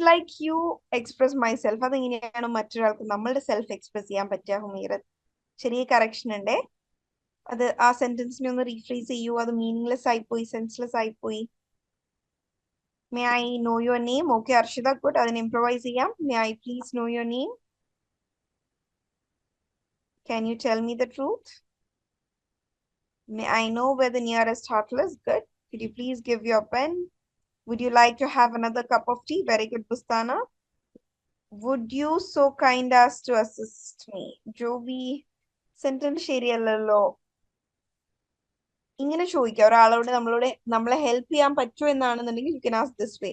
like you express myself. അതെങ്ങനെയാണ് മറ്റൊരാൾക്ക് നമ്മളുടെ self express ചെയ്യാൻ പറ്റുക ഹുമൈറത്ത്? ചെറിയ correction ഉണ്ടേ. അത് ആ സെന്റൻസിനെ ഒന്ന് റീഫ്രേസ് ചെയ്യൂ. അത് മീനിങ്ലെസ് ആയിപ്പോയി, സെൻസ്ലെസ് ആയിപ്പോയി. May I know your name? Okay, Arshida, good. അതിന് ഇംപ്രവൈസ് ചെയ്യാം. May I please know your name? Can you tell me the truth? May I know where the nearest hotel is? Good. Could you please give your pen? Would you like to have another cup of tea? Very good, Bustana. Would you so kind as to assist me? Joby, sentence ശരിയല്ലല്ലോ. ഇങ്ങനെ ചോദിക്കാം ഒരാളോട് നമ്മളെ help ചെയ്യാൻ പറ്റുമോ എന്നാണെന്നുണ്ടെങ്കിൽ you can ask this way.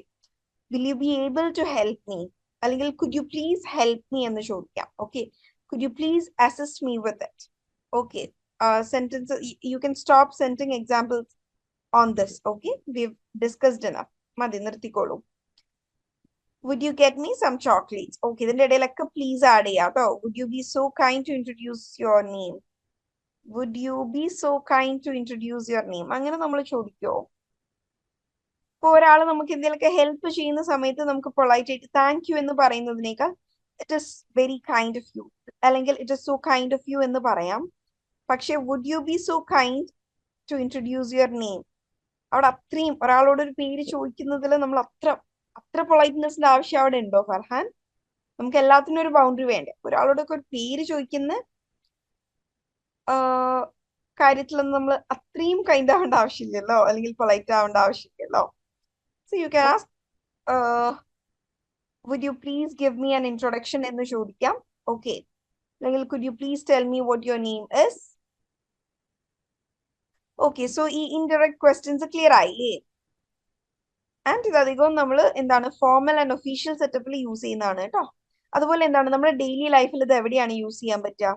Will you be able to help me? അല്ലെങ്കിൽ could you please help me എന്ന് ചോദിക്കാം. Okay, could you please assist me with it? Okay, sentence you can stop sending examples on this. Okay, we have discussed enough. മതി, നിർത്തിക്കോളൂ. Would you get me some chocolates? Okay, ഇതിന്റെ ഇടയിലൊക്കെ please add ചെയ്യാം കേട്ടോ. Would you be so kind to introduce your name? Would you be so kind to introduce your name? അങ്ങനെ നമ്മൾ ചോദിക്കോ? ഇപ്പൊ ഒരാൾ നമുക്ക് എന്തെങ്കിലുമൊക്കെ ഹെൽപ്പ് ചെയ്യുന്ന സമയത്ത് നമുക്ക് പൊളൈറ്റ് ആയിട്ട് താങ്ക് യു എന്ന് പറയുന്നതിനേക്കാൾ it is very kind of you അല്ലെങ്കിൽ it is so kind of you എന്ന് പറയാം. പക്ഷെ would you be so kind to introduce your name, അവിടെ അത്രയും ഒരാളോട് ഒരു പേര് ചോദിക്കുന്നതിൽ നമ്മൾ അത്ര പൊളൈറ്റ്നെസിന്റെ ആവശ്യം അവിടെ ഉണ്ടോ ഫർഹാൻ? നമുക്ക് എല്ലാത്തിനും ഒരു ബൗണ്ടറി വേണ്ടേ? ഒരാളോടൊക്കെ ഒരു പേര് ചോദിക്കുന്ന കാര്യത്തിലൊന്നും നമ്മൾ അത്രയും കൈൻഡ് ആവേണ്ട ആവശ്യമില്ലല്ലോ, അല്ലെങ്കിൽ പൊളൈറ്റ് ആവേണ്ട ആവശ്യമില്ലല്ലോ. So you can ask would you please give me an introduction എന്ന് ചോദിക്കാം. ഓക്കെ, അല്ലെങ്കിൽ could you please tell me what your name is? Okay, so ഈ ഇൻഡയറക്റ്റ് ക്വസ്റ്റ്യൻസ് ക്ലിയർ ആയില്ലേ? ആൻഡ് ഇതധികവും നമ്മൾ എന്താണ് ഫോർമൽ ആൻഡ് ഒഫീഷ്യൽ സെറ്റപ്പിൽ യൂസ് ചെയ്യുന്നതാണ് കേട്ടോ. അതുപോലെ എന്താണ് നമ്മുടെ ഡെയിലി ലൈഫിൽ ഇത് എവിടെയാണ് യൂസ് ചെയ്യാൻ പറ്റുക?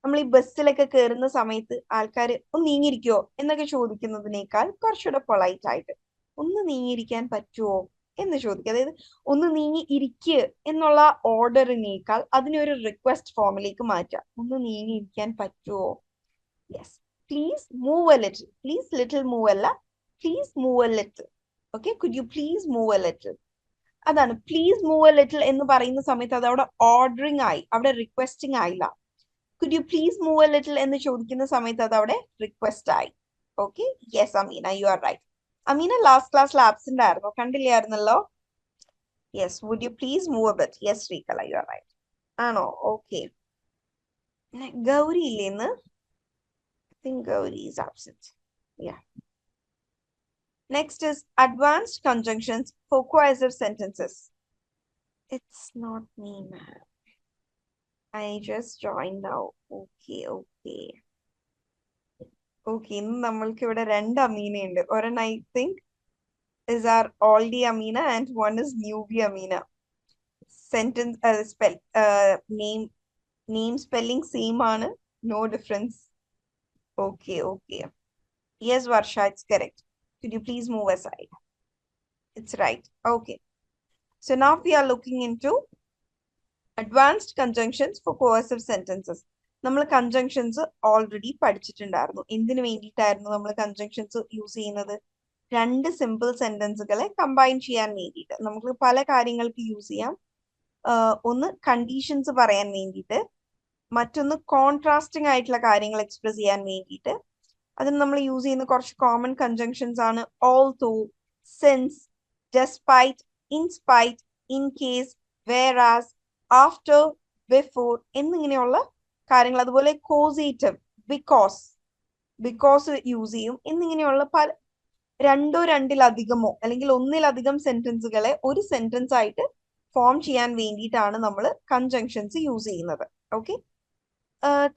നമ്മൾ ഈ ബസ്സിലൊക്കെ കയറുന്ന സമയത്ത് ആൾക്കാർ ഒന്ന് നീങ്ങിയിരിക്കുവോ എന്നൊക്കെ ചോദിക്കുന്നതിനേക്കാൾ കുറച്ചുകൂടെ പൊളൈറ്റ് ആയിട്ട് ഒന്ന് നീങ്ങിയിരിക്കാൻ പറ്റുമോ എന്ന് ചോദിക്കുക. അതായത് ഒന്ന് നീങ്ങി ഇരിക്കുക എന്നുള്ള ഓർഡറിനേക്കാൾ അതിനെ ഒരു റിക്വസ്റ്റ് ഫോമിലേക്ക് മാറ്റാം. ഒന്ന് നീങ്ങി ഇരിക്കാൻ പറ്റുമോ? Yes, please move a little. Please little move അല്ല, please move a little. Okay, could you please move a little? അതാണ് പ്ലീസ് മൂവ് എ ലിറ്റിൽ എന്ന് പറയുന്ന സമയത്ത് അത് അവിടെ ഓർഡറിങ് ആയി, അവിടെ റിക്വസ്റ്റിംഗ് ആയില്ല. Could you please move a little എന്ന് ചോദിക്കുന്ന സമയത്ത് അത് അവിടെ റിക്വസ്റ്റ് ആയി. Okay, yes Amina, you are right. Amina last ക്ലാസ്സിൽ ആബ്സെന്റ് ആയിരുന്നു, കണ്ടില്ലായിരുന്നല്ലോ. Yes, would you please move a bit? Yes Sreekala, you are right. ആണോ? ഓക്കെ, ഗൗരി ഇല്ലേ ഇന്ന്? I think Gauri is absent. Yeah. Next is advanced conjunctions for coercive sentences. It's not me, ma'am. I just joined now. Okay. Okay, ഇന്ന് നമ്മൾക്ക് ഇവിടെ രണ്ട് അമീന ഉണ്ട്. ഒരെണ്ണം I think is our oldie Amina and one is newbie Amina. Sentence name spelling same ആണ്, no difference. Okay. Yes, Varsha, it's correct. Could you please move aside? It's right. Okay. So now we are looking into advanced conjunctions for coercive sentences. നമ്മൾ conjunctions already പഠിച്ചിട്ടുണ്ടായിരുന്നു. എന്തിനു വേണ്ടിയിട്ടായിരുന്നു നമ്മൾ conjunctions use ചെയ്യുന്നത്? രണ്ട് simple സെന്റൻസുകളെ combine ചെയ്യാൻ വേണ്ടിയിട്ട്. നമുക്ക് പല കാര്യങ്ങൾക്ക് യൂസ് ചെയ്യാം. ഒന്ന് കണ്ടീഷൻസ് പറയാൻ വേണ്ടിയിട്ട്, മറ്റൊന്ന് കോൺട്രാസ്റ്റിംഗ് ആയിട്ടുള്ള കാര്യങ്ങൾ എക്സ്പ്രസ് ചെയ്യാൻ വേണ്ടിയിട്ട്. അതിന് നമ്മൾ യൂസ് ചെയ്യുന്ന കുറച്ച് കോമൺ കൺജങ്ഷൻസ് ആണ് although, since, despite, in spite, in case, whereas, after, before എന്നിങ്ങനെയുള്ള കാര്യങ്ങൾ. അതുപോലെ കോസേറ്റീവ്, ബിക്കോസ് യൂസ് ചെയ്യും എന്നിങ്ങനെയുള്ള പല രണ്ടോ രണ്ടിലധികമോ അല്ലെങ്കിൽ ഒന്നിലധികം സെന്റൻസുകളെ ഒരു സെന്റൻസ് ആയിട്ട് ഫോം ചെയ്യാൻ വേണ്ടിയിട്ടാണ് നമ്മൾ കൺജങ്ഷൻസ് യൂസ് ചെയ്യുന്നത്. ഓക്കെ,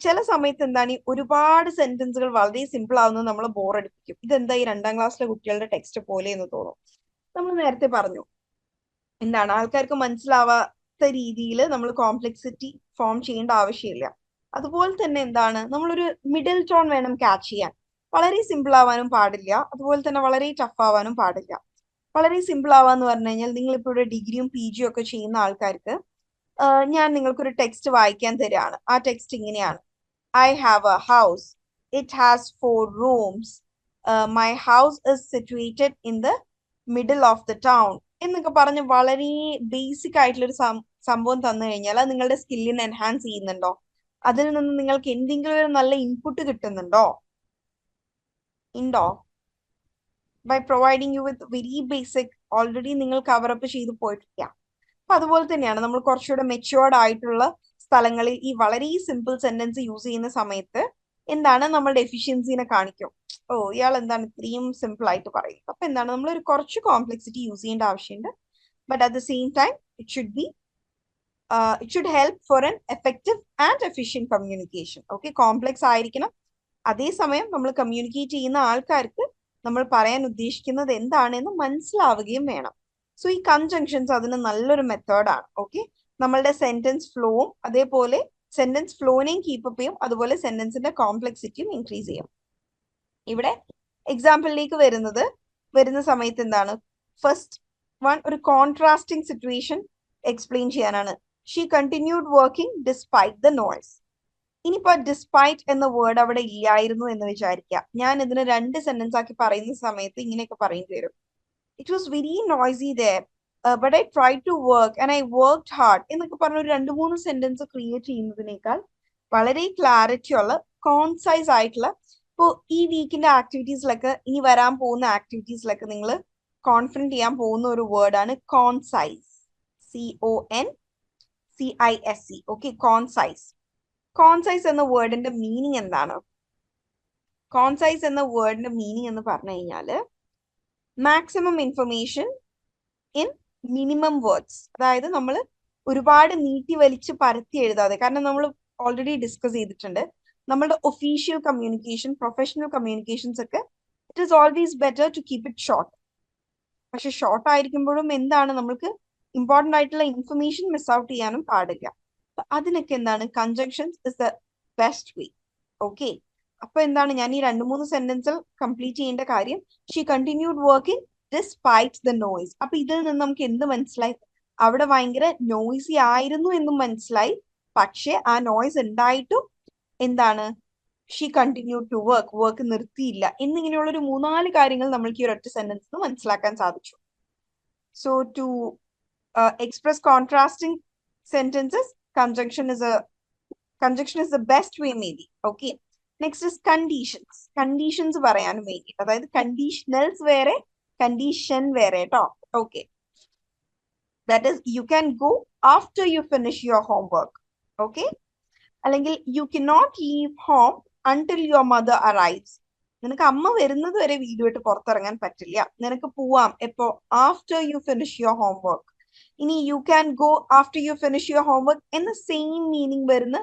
ചില സമയത്ത് എന്താണ് ഈ ഒരുപാട് സെന്റൻസുകൾ വളരെ സിമ്പിൾ ആവുന്നത് നമ്മളെ ബോറടിപ്പിക്കും. ഇതെന്താ ഈ 2ാം ക്ലാസ്സിലെ കുട്ടികളുടെ ടെക്സ്റ്റ് പോലെ എന്ന് തോന്നും. നമ്മൾ നേരത്തെ പറഞ്ഞു എന്താണ് ആൾക്കാർക്ക് മനസ്സിലാവാത്ത രീതിയിൽ നമ്മൾ കോംപ്ലക്സിറ്റി ഫോം ചെയ്യേണ്ട ആവശ്യമില്ല. അതുപോലെ തന്നെ എന്താണ് നമ്മളൊരു മിഡിൽ ടോൺ വേണം ക്യാച്ച് ചെയ്യാൻ. വളരെ സിമ്പിൾ ആവാനും പാടില്ല, അതുപോലെ തന്നെ വളരെ ടഫ് ആവാനും പാടില്ല. വളരെ സിമ്പിൾ ആവാന്ന് പറഞ്ഞു കഴിഞ്ഞാൽ നിങ്ങളിപ്പോൾ ഇവിടെ ഡിഗ്രിയും PG ഒക്കെ ചെയ്യുന്ന ആൾക്കാർക്ക് ഞാൻ നിങ്ങൾക്കൊരു ടെക്സ്റ്റ് വായിക്കാൻ തരാണ്. ആ ടെക്സ്റ്റ് ഇങ്ങനെയാണ്: I have a house. It has 4 rooms. My house is situated in the middle of the town എന്നൊക്കെ പറഞ്ഞ് വളരെ ബേസിക് ആയിട്ടുള്ള ഒരു സംഭവം തന്നു കഴിഞ്ഞാൽ അത് നിങ്ങളുടെ സ്കില്ലിനെ എൻഹാൻസ് ചെയ്യുന്നുണ്ടോ? അതിൽ നിന്ന് നിങ്ങൾക്ക് എന്തെങ്കിലും ഒരു നല്ല ഇൻപുട്ട് കിട്ടുന്നുണ്ടോ? ഉണ്ടോ? By providing you with very basic already നിങ്ങൾ കവർ അപ്പ് ചെയ്ത് പോയിട്ടില്ല. അപ്പൊ അതുപോലെ തന്നെയാണ് നമ്മൾ കുറച്ചുകൂടെ മെച്ചുവേർഡ് ആയിട്ടുള്ള സ്ഥലങ്ങളിൽ ഈ വളരെ സിമ്പിൾ സെന്റൻസ് യൂസ് ചെയ്യുന്ന സമയത്ത് എന്താണ് നമ്മളുടെ എഫിഷ്യൻസിനെ കാണിക്കും. ഓ, ഇയാൾ എന്താണ് ഇത്രയും സിമ്പിൾ ആയിട്ട് പറയും. അപ്പൊ എന്താണ് നമ്മൾ ഒരു കുറച്ച് കോംപ്ലക്സിറ്റി യൂസ് ചെയ്യേണ്ട ആവശ്യമുണ്ട്. But at the same time it should help for an effective and efficient communication. Okay, complex ആയിരിക്കണം, അതേസമയം നമ്മൾ കമ്മ്യൂണിക്കേറ്റ് ചെയ്യുന്ന ആൾക്കാർക്ക് നമ്മൾ പറയാൻ ഉദ്ദേശിക്കുന്നത് എന്താണെന്ന് മനസ്സിലാവുകയും വേണം. സോ ഈ കൺജങ്ഷൻസ് അതിന് നല്ലൊരു മെത്തേഡാണ്. ഓക്കെ, നമ്മളുടെ സെന്റൻസ് ഫ്ലോവും അതേപോലെ സെന്റൻസ് ഫ്ലോനെയും കീപ്പപ്പ് ചെയ്യും, അതുപോലെ സെന്റൻസിന്റെ കോംപ്ലക്സിറ്റിയും ഇൻക്രീസ് ചെയ്യും. ഇവിടെ എക്സാമ്പിളിലേക്ക് വരുന്ന സമയത്ത് എന്താണ് ഫസ്റ്റ് വൺ, ഒരു കോൺട്രാസ്റ്റിംഗ് സിറ്റുവേഷൻ എക്സ്പ്ലെയിൻ ചെയ്യാനാണ്. She continued working despite the noise. ഇനിയിപ്പോ ഡിസ്പൈറ്റ് എന്ന വേർഡ് അവിടെ ഇല്ലായിരുന്നു എന്ന് വിചാരിക്കാം. ഞാൻ ഇതിന് 2 സെന്റൻസ് ആക്കി പറയുന്ന സമയത്ത് ഇങ്ങനെയൊക്കെ പറയേണ്ടി വരും. It was very noisy there but I try to work and I worked hard എന്നൊക്കെ പറഞ്ഞ ഒരു 2-3 സെന്റൻസ് ക്രിയേറ്റ് ചെയ്യുന്നതിനേക്കാൾ വളരെ ക്ലാരിറ്റി ഉള്ള കോൺസൈസ് ആയിട്ടുള്ള, ഇപ്പോൾ ഈ വീക്കിന്റെ ആക്ടിവിറ്റീസിലൊക്കെ ഇനി വരാൻ പോകുന്ന ആക്ടിവിറ്റീസിലൊക്കെ നിങ്ങൾ കോൺഫിഡൻറ്റ് ചെയ്യാൻ പോകുന്ന ഒരു വേർഡാണ് കോൺസൈസ്. CONCISE. ഓക്കെ, കോൺസൈസ്. കോൺസൈസ് എന്ന വേർഡിന്റെ മീനിങ് എന്താണ്? കോൺസൈസ് എന്ന വേർഡിന്റെ മീനിങ് എന്ന് പറഞ്ഞു കഴിഞ്ഞാല് maximum information in minimum words. അതായത് നമ്മൾ ഒരുപാട് നീട്ടി വലിച്ച് പരത്തി എഴുതാതെ, കാരണം നമ്മൾ ഓൾറെഡി ഡിസ്കസ് ചെയ്തിട്ടുണ്ട് നമ്മളുടെ ഒഫീഷ്യൽ കമ്മ്യൂണിക്കേഷൻ, പ്രൊഫഷണൽ കമ്മ്യൂണിക്കേഷൻസ് ഒക്കെ it is always better to keep it short. പക്ഷെ ഷോർട്ട് ആയിരിക്കുമ്പോഴും എന്താണ് നമ്മൾക്ക് ഇമ്പോർട്ടൻ്റ് ആയിട്ടുള്ള ഇൻഫർമേഷൻ മിസ് ഔട്ട് ചെയ്യാനും പാടില്ല. അതിനൊക്കെ എന്താണ് conjunctions is the best way. Okay, അപ്പൊ എന്താണ് ഞാൻ ഈ 2-3 സെന്റൻസിൽ കംപ്ലീറ്റ് ചെയ്യേണ്ട കാര്യം, she continued working despite the noise. അപ്പൊ ഇതിൽ നിന്ന് നമുക്ക് എന്ത് മനസ്സിലായി? അവിടെ ഭയങ്കര നോയ്സി ആയിരുന്നു എന്നും മനസ്സിലായി. പക്ഷെ ആ നോയ്സ് ഉണ്ടായിട്ടും എന്താണ് ഷീ കണ്ടിന്യൂഡ് ടു വർക്ക് നിർത്തിയില്ല എന്നിങ്ങനെയുള്ള ഒരു 3-4 കാര്യങ്ങൾ നമ്മൾക്ക് ഈ ഒരൊറ്റ സെന്റൻസ് മനസ്സിലാക്കാൻ സാധിച്ചു. So to express contrasting sentences, conjunction is the best way maybe. Okay, next is conditions. Conditions പറയാനും വേണ്ടി, അതായത് conditionals വേറെ condition വേറെ ട്ടോ. Okay, that is you can go after you finish your homework. Okay, അല്ലെങ്കിൽ you cannot leave home until your mother arrives. നിനക്ക് അമ്മ വരുന്നത് വരെ വീട് വിട്ട് പുറത്തിറങ്ങാൻ പറ്റില്ല, നിനക്ക് പോവാം എപ്പോ? After you finish your homework. ഇനി you can go after you finish your homework എന്ന സെയിം മീനിങ് വരുന്ന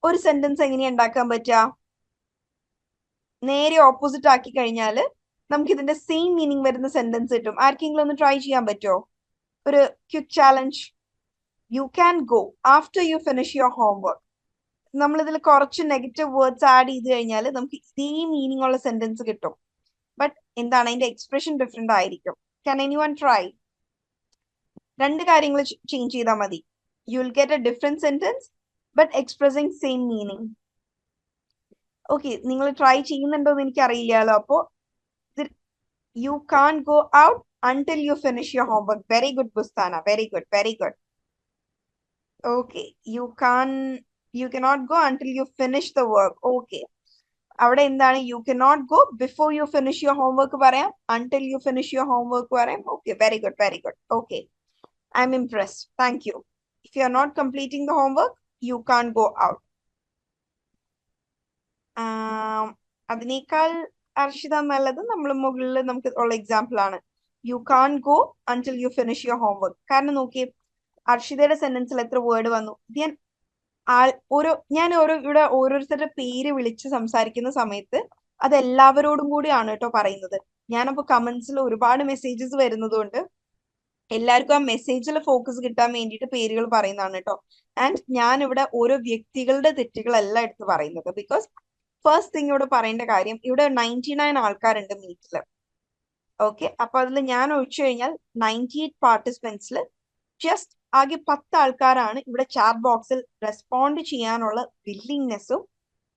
ഒരു സെന്റൻസ് എങ്ങനെയാ ഉണ്ടാക്കാൻ പറ്റുക? നേരെ ഓപ്പോസിറ്റ് ആക്കി കഴിഞ്ഞാൽ നമുക്ക് ഇതിന്റെ സെയിം മീനിങ് വരുന്ന സെന്റൻസ് കിട്ടും. ആർക്കെങ്കിലും ഒന്ന് ട്രൈ ചെയ്യാൻ പറ്റുമോ? ഒരു quick challenge. U can go after you finish your homework. നമ്മൾ ഇതിൽ കുറച്ച് നെഗറ്റീവ് വേർഡ്സ് ആഡ് ചെയ്ത് കഴിഞ്ഞാൽ നമുക്ക് ഇതേ മീനിങ് ഉള്ള സെന്റൻസ് കിട്ടും. ബട്ട് എന്താണ് അതിന്റെ എക്സ്പ്രഷൻ ഡിഫറെന്റ് ആയിരിക്കും. Can anyone try? 2 കാര്യങ്ങൾ ചേഞ്ച് ചെയ്താൽ മതി. You will get a different sentence but expressing same meaning. Okay, നിങ്ങൾ ട്രൈ ചെയ്യുന്നുണ്ടോ എന്ന് എനിക്ക് അറിയില്ലല്ലോ. അപ്പോ you can go out until you finish your homework. Very good, Bustana. Very good, very good. Okay, you cannot go until you finish the work. Okay, അവിടെ എന്താണ്? You cannot go before you finish your homework പറയാം, until you finish your homework പറയാം. Okay, very good, very good. Okay, I'm impressed. Thank you. If you are not completing the homework, you can't go out. അതിനേക്കാൾ അർഷിത നല്ലത് നമ്മൾ മുകളിൽ നമുക്ക് ഉള്ള example ആണ്. You can go until you finish your homework. കാരണം നോക്കിയേ, അർഷിതയുടെ സെന്റൻസിൽ എത്ര വേർഡ് വന്നു? ഞാൻ ഇവിടെ ഓരോരുത്തരുടെ പേര് വിളിച്ച് സംസാരിക്കുന്ന സമയത്ത് അത് എല്ലാവരോടും കൂടിയാണ് കേട്ടോ പറയുന്നത്. ഞാനപ്പോ കമന്റ്സിൽ ഒരുപാട് മെസ്സേജസ് വരുന്നത് കൊണ്ട് എല്ലാവർക്കും ആ മെസ്സേജിൽ ഫോക്കസ് കിട്ടാൻ വേണ്ടിയിട്ട് പേരുകൾ പറയുന്നതാണ് കേട്ടോ. ആൻഡ് ഞാൻ ഇവിടെ ഓരോ വ്യക്തികളുടെ തെറ്റുകളല്ല എടുത്ത് പറയുന്നത്. ബിക്കോസ് ഫസ്റ്റ് തിങ് ഇവിടെ പറയേണ്ട കാര്യം, ഇവിടെ 99 ആൾക്കാരുണ്ട് മീറ്റില്. ഓക്കെ, അപ്പൊ അതിൽ ഞാൻ ഒഴിച്ചു കഴിഞ്ഞാൽ 98 പാർട്ടിസിപ്പൻസിൽ ജസ്റ്റ് ആകെ 10 ആൾക്കാരാണ് ഇവിടെ ചാറ്റ് ബോക്സിൽ റെസ്പോണ്ട് ചെയ്യാനുള്ള വില്ലിങ്നെസ്സും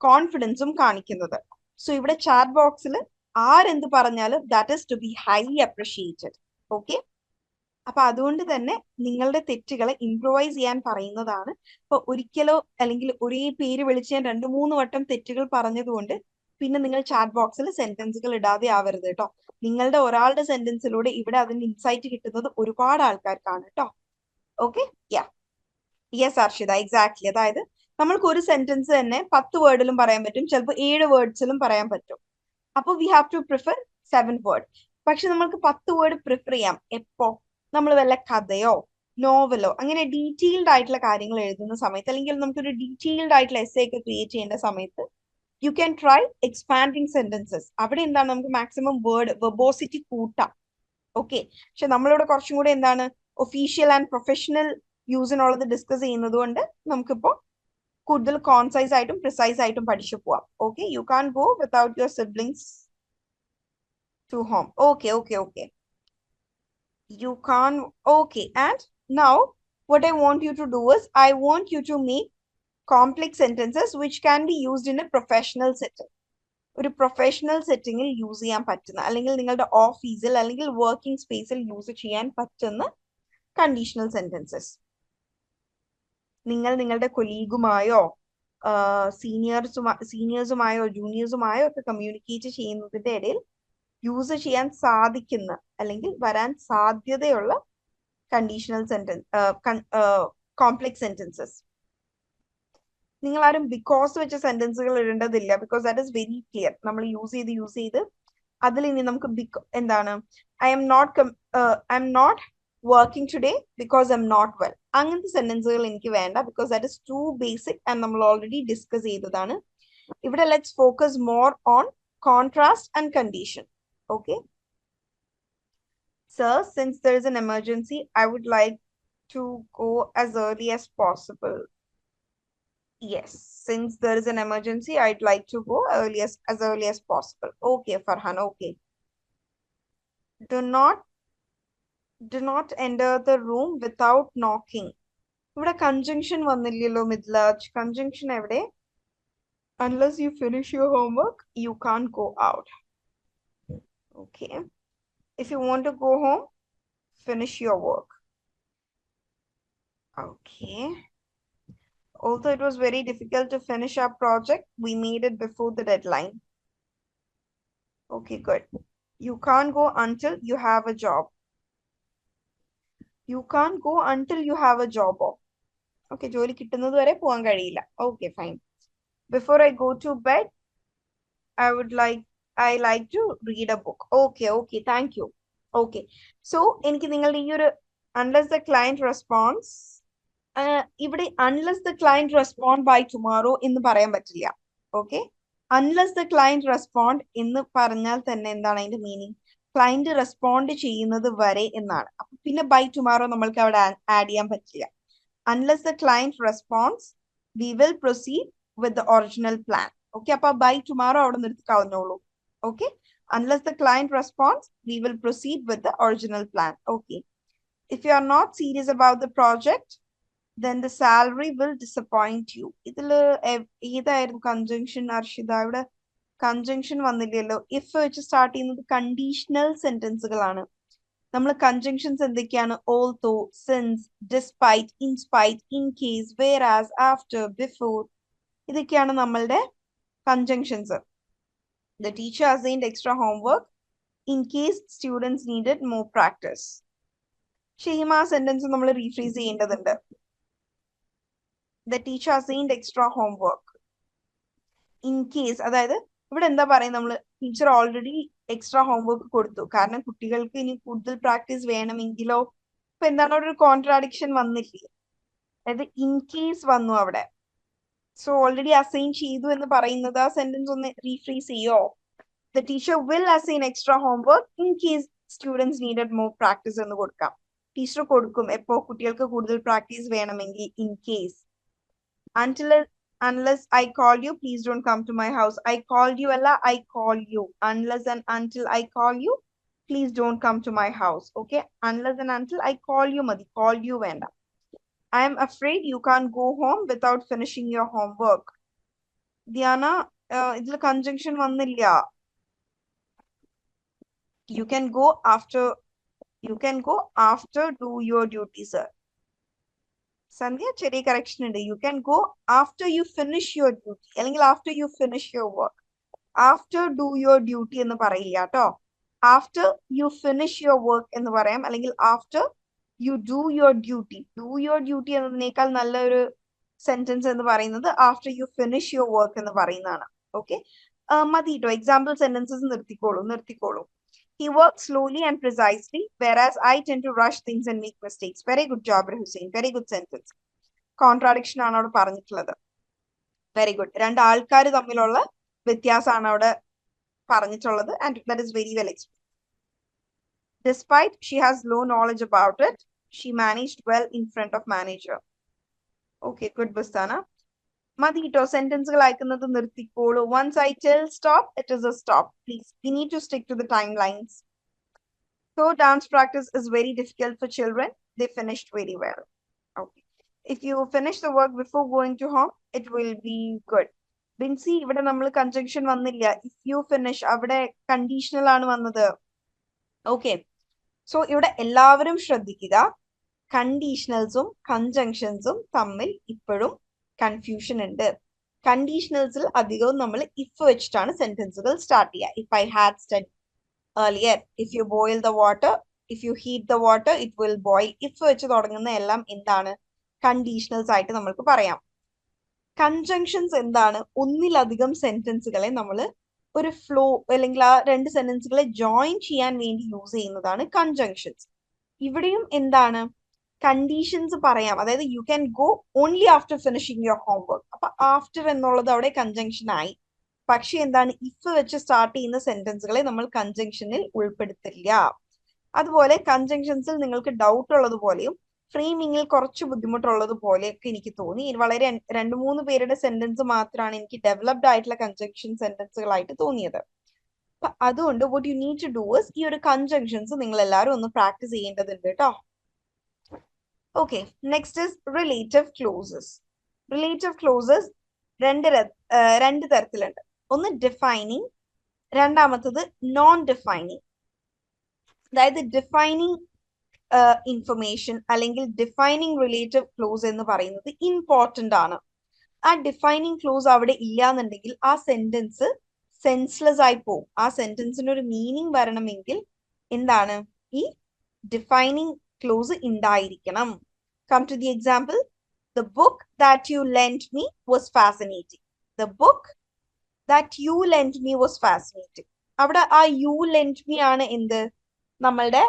കോൺഫിഡൻസും കാണിക്കുന്നത്. സോ ഇവിടെ ചാറ്റ് ബോക്സിൽ ആരെന്ത് പറഞ്ഞാലും that is to be highly appreciated. Okay, അപ്പൊ അതുകൊണ്ട് തന്നെ നിങ്ങളുടെ തെറ്റുകളെ ഇംപ്രൂവൈസ് ചെയ്യാൻ പറയുന്നതാണ്. ഇപ്പൊ ഒരിക്കലോ അല്ലെങ്കിൽ ഒരേ പേര് വിളിച്ച് ഞാൻ 2-3 വട്ടം തെറ്റുകൾ പറഞ്ഞതുകൊണ്ട് പിന്നെ നിങ്ങൾ ചാറ്റ് ബോക്സിൽ സെന്റൻസുകൾ ഇടാതെ ആവരുത് കേട്ടോ. നിങ്ങളുടെ ഒരാളുടെ സെന്റൻസിലൂടെ ഇവിടെ അതിന്റെ ഇൻസൈറ്റ് കിട്ടുന്നത് ഒരുപാട് ആൾക്കാർക്കാണ് കേട്ടോ. Okay, yes Arshitha, exactly. അതായത് നമ്മൾക്ക് ഒരു സെന്റൻസ് തന്നെ 10 വേർഡിലും പറയാൻ പറ്റും, ചിലപ്പോൾ 7 വേർഡ്സിലും പറയാൻ പറ്റും. അപ്പൊ we have to prefer 7 word. പക്ഷെ നമ്മൾക്ക് 10 വേർഡ് പ്രിഫർ ചെയ്യാം എപ്പോ നമ്മൾ വല്ല കഥയോ നോവലോ അങ്ങനെ ഡീറ്റെയിൽഡ് ആയിട്ടുള്ള കാര്യങ്ങൾ എഴുതുന്ന സമയത്ത്, അല്ലെങ്കിൽ നമുക്കൊരു ഡീറ്റെയിൽഡ് ആയിട്ടുള്ള എസ്സേ ഒക്കെ ക്രിയേറ്റ് ചെയ്യേണ്ട സമയത്ത് you can try expanding sentences. അവിടെ എന്താണ് നമുക്ക് മാക്സിമം വേർഡ് വെർബോസിറ്റി കൂട്ടാം. ഓക്കെ, പക്ഷെ നമ്മളിവിടെ കുറച്ചും കൂടെ എന്താണ് ഒഫീഷ്യൽ ആൻഡ് പ്രൊഫഷണൽ യൂസിനുള്ളത് ഡിസ്കസ് ചെയ്യുന്നത് കൊണ്ട് നമുക്കിപ്പോ കൂടുതൽ കോൺസൈസ് ആയിട്ടും പ്രിസൈസ് ആയിട്ടും പഠിച്ചു പോവാം. Okay, you can go without your siblings to home. Okay, okay, okay. You can't. Okay, and now what I want you to do is I want you to make complex sentences which can be used in a professional setting. ഒരു professional സെറ്റിങ്ങിൽ use ചെയ്യാൻ പറ്റുന്ന, അല്ലെങ്കിൽ നിങ്ങളുടെ ഓഫീസിൽ അല്ലെങ്കിൽ working സ്പേസിൽ use ചെയ്യാൻ പറ്റുന്ന കണ്ടീഷണൽ സെന്റൻസസ്. നിങ്ങൾ നിങ്ങളുടെ കൊലീഗുമായോ സീനിയേഴ്സുമായോ ജൂനിയേഴ്സുമായോ ഒക്കെ കമ്മ്യൂണിക്കേറ്റ് ചെയ്യുന്നതിന്റെ ഇടയിൽ യൂസ് ചെയ്യാൻ സാധിക്കുന്ന അല്ലെങ്കിൽ വരാൻ സാധ്യതയുള്ള കണ്ടീഷണൽ സെന്റൻസ്, കോംപ്ലെക്സ് സെന്റൻസസ്. നിങ്ങൾ ആരും ബിക്കോസ് വെച്ച സെന്റൻസുകൾ ഇടേണ്ടതില്ല, because that is very clear. നമ്മൾ യൂസ് ചെയ്ത് അതിൽ ഇനി നമുക്ക് എന്താണ് I'm not working today because I'm not well, അങ്ങനത്തെ സെന്റൻസുകൾ എനിക്ക് വേണ്ട, because that is too basic and നമ്മൾ ഓൾറെഡി ഡിസ്കസ് ചെയ്തതാണ്. ഇവിടെ let's focus more on contrast and condition. Okay. Sir, since there is an emergency, I would like to go as early as possible. Yes, since there is an emergency, I'd like to go as early as possible. Okay, Farhan, okay. Do not enter the room without knocking. ഇവിടെ conjunction വന്നില്ലല്ലോ Midlaj. Conjunction എവിടെ? Unless you finish your homework, you can't go out. Okay. If you want to go home, finish your work. Okay. Although it was very difficult to finish our project, we made it before the deadline. Okay, good. You can't go until you have a job. You can't go until you have a job. Okay, ജോലി കിട്ടുന്നത് വരെ പോകാൻ കഴിയില്ല. Okay, fine. Before I go to bed, I like to read a book. Okay, okay, thank you. Okay. So, എനിക്ക് നിങ്ങളുടെ ഈ ഒരു unless the client responds, ഇവിടെ unless the client respond by tomorrow എന്ന് പറയാൻ പറ്റില്ല. Okay, unless the client respond എന്ന് പറഞ്ഞാൽ തന്നെ എന്താണ് അതിന്റെ മീനിങ്? ക്ലയന്റ് റെസ്പോണ്ട് ചെയ്യുന്നത് വരെ എന്നാണ്. അപ്പൊ പിന്നെ ബൈ ടുമാറോ നമ്മൾക്ക് അവിടെ ആഡ് ചെയ്യാൻ പറ്റില്ല. unless the client responds, we will proceed with the original plan. Okay, അപ്പൊ ബൈ ടുമാറോ അവിടെ നിർത്തി കളഞ്ഞോളൂ. Okay, unless the client responds, we will proceed with the original plan. Okay. If you are not serious about the project, then the salary will disappoint you. ഇതില് ഏതായിരുന്നു conjunction Arshitha? ഇവിടെ conjunction വന്നില്ലല്ലോ. If വെച്ച് start ചെയ്യുന്നത് conditional സെന്റൻസുകളാണ്. നമ്മൾ conjunctions എന്തൊക്കെയാണ്? although, since, despite, in spite, in case, whereas, after, before, ഇതൊക്കെയാണ് നമ്മളുടെ conjunctions. The teacher assigned extra homework in case students needed more practice. Shaima sentence നമ്മൾ റീഫ്രീസ് ചെയ്യേണ്ടതുണ്ട്. The teacher assigned extra homework in case, അതായത് ഇവിടെ എന്താ പറയുന്നത്? നമ്മൾ ടീച്ചർ ഓൾറെഡി എക്സ്ട്രാ ഹോംവർക്ക് കൊടുത്തു, കാരണം കുട്ടികൾക്ക് ഇനി കൂടുതൽ പ്രാക്ടീസ് വേണമെങ്കിലോ. ഇപ്പൊ എന്താണ് അവിടെ ഒരു കോൺട്രാഡിക്ഷൻ വന്നില്ലേ? അതായത് ഇൻ കേസ് വന്നു അവിടെ. സോ ഓൾറെഡി അസൈൻ ചെയ്തു എന്ന് പറയുന്നത് ആ സെന്റൻസ് ഒന്ന് റീഫ്രീസ് ചെയ്യോ? The teacher will assign extra homework in case students needed more practice എന്ന് കൊടുക്കാം. ടീച്ചർ കൊടുക്കും എപ്പോ കുട്ടികൾക്ക് കൂടുതൽ പ്രാക്ടീസ് വേണമെങ്കിൽ. In case. Unless I call you, please don't come to my house. I called you അല്ല, I call you. Unless and until I call you, please don't come to my house. Okay, unless and until I call you മതി, call you വേണ്ട. I am afraid you can't go home without finishing your homework. ധ്യാന, ഇതിൽ conjunction വന്നില്ല. You can go after do your duty, sir. Sandhya, ചെറിയ correction ഉണ്ട്. You can go after you finish your duty. അല്ലെങ്കിൽ after you finish your work. After do your duty എന്ന് പറയില്ല കേട്ടോ. After you finish your work എന്ന് പറയാം. അല്ലെങ്കിൽ after you do your duty. Do your duty എന്നതിനേക്കാൾ നല്ലൊരു സെന്റൻസ് എന്ന് പറയുന്നത് after you finish your work എന്ന് പറയുന്നതാണ്. ഓക്കെ, മതി കേട്ടോ. എക്സാമ്പിൾ സെന്റൻസസ് നിർത്തിക്കോളൂ. He works slowly and precisely, whereas I tend to rush things and make mistakes. Very good job, Hussein. Very good sentence. Contradiction ആണ് അവിടെ പറഞ്ഞിട്ടുള്ളത്. Very good. രണ്ട് ആൾക്കാർ തമ്മിലുള്ള വ്യത്യാസമാണ് അവിടെ പറഞ്ഞിട്ടുള്ളത്, and that is very well explained. Despite she has low knowledge about it, she managed well in front of manager. Okay, good, Bastana. മതി കേട്ടോ, സെന്റൻസുകൾ അയക്കുന്നത് നിർത്തിക്കോളൂ. Once I tell stop, it is a stop. Please, we need to stick to the timelines. So dance practice is very difficult for children. They finished very well. Okay. If you finish the work before going to home, it will be good. Binsi, ഇവിടെ നമ്മൾ conjunction വന്നില്ല. If you finish, അവിടെ conditional ആണ് വന്നത്. Okay. So ഇവിടെ എല്ലാവരും ശ്രദ്ധിക്കുക. കണ്ടീഷണൽസും കൺജങ്ഷൻസും തമ്മിൽ ഇപ്പോഴും കൺഫ്യൂഷൻ ഉണ്ട്. കണ്ടീഷണൽസിൽ അധികവും നമ്മൾ ഇഫ് വെച്ചിട്ടാണ് സെന്റൻസുകൾ സ്റ്റാർട്ട് ചെയ്യുക. If I had study earlier, if you boil the water, if you heat the water, it will boil. If വെച്ച് തുടങ്ങുന്ന എല്ലാം എന്താണ്? കണ്ടീഷണൽസ് ആയിട്ട് നമ്മൾക്ക് പറയാം. കൺജങ്ഷൻസ് എന്താണ്? ഒന്നിലധികം സെന്റൻസുകളെ നമ്മൾ ഒരു ഫ്ലോ അല്ലെങ്കിൽ ആ രണ്ട് സെന്റൻസുകളെ ജോയിൻ ചെയ്യാൻ വേണ്ടി യൂസ് ചെയ്യുന്നതാണ് കൺജങ്ഷൻസ്. ഇവിടെയും എന്താണ്? കണ്ടീഷൻസ് പറയാം. അതായത് U can go only after finishing your homework. അപ്പൊ ആഫ്റ്റർ എന്നുള്ളത് അവിടെ കൺജങ്ഷൻ ആയി. പക്ഷെ എന്താണ്? ഇഫ് വെച്ച് സ്റ്റാർട്ട് ചെയ്യുന്ന സെന്റൻസുകളെ നമ്മൾ കൺജങ്ഷനിൽ ഉൾപ്പെടുത്തില്ല. അതുപോലെ കൺജങ്ഷൻസിൽ നിങ്ങൾക്ക് ഡൗട്ട് ഉള്ളതുപോലെയും ഫ്രെയിമിങ്ങിൽ കുറച്ച് ബുദ്ധിമുട്ടുള്ളത് പോലെയൊക്കെ എനിക്ക് തോന്നി. വളരെ 2-3 പേരുടെ സെന്റൻസ് മാത്രമാണ് എനിക്ക് ഡെവലപ്ഡ് ആയിട്ടുള്ള കൺജങ്ഷൻ സെന്റൻസുകളായിട്ട് തോന്നിയത്. അപ്പൊ അതുകൊണ്ട് what you need to do is ഈ ഒരു കൺജങ്ഷൻസ് നിങ്ങൾ എല്ലാവരും ഒന്ന് പ്രാക്ടീസ് ചെയ്യേണ്ടതുണ്ട് കേട്ടോ. Okay, next is relative clauses. Relative clauses രണ്ട് തരത്തിലുണ്ട്. ഒന്ന് ഡിഫൈനിങ്, രണ്ടാമത്തത് നോൺ ഡിഫൈനിങ്. അതായത് ഡിഫൈനിങ് ഇൻഫർമേഷൻ അല്ലെങ്കിൽ ഡിഫൈനിങ് റിലേറ്റീവ് ക്ലോസ് എന്ന് പറയുന്നത് ഇമ്പോർട്ടന്റ് ആണ്. ആ ഡിഫൈനിങ് ക്ലോസ് അവിടെ ഇല്ലാന്നുണ്ടെങ്കിൽ ആ സെന്റൻസ് സെൻസ്ലെസ് ആയി പോകും. ആ സെന്റൻസിന് ഒരു മീനിങ് വരണമെങ്കിൽ എന്താണ്? ഈ ഡിഫൈനിങ് ക്ലോസ് ഉണ്ടായിരിക്കണം. Come to the example. The book that you lent me was fascinating. The book that you lent me was fascinating. അവിടെ ആ you lent me ആണ് എന്ത്? നമ്മളുടെ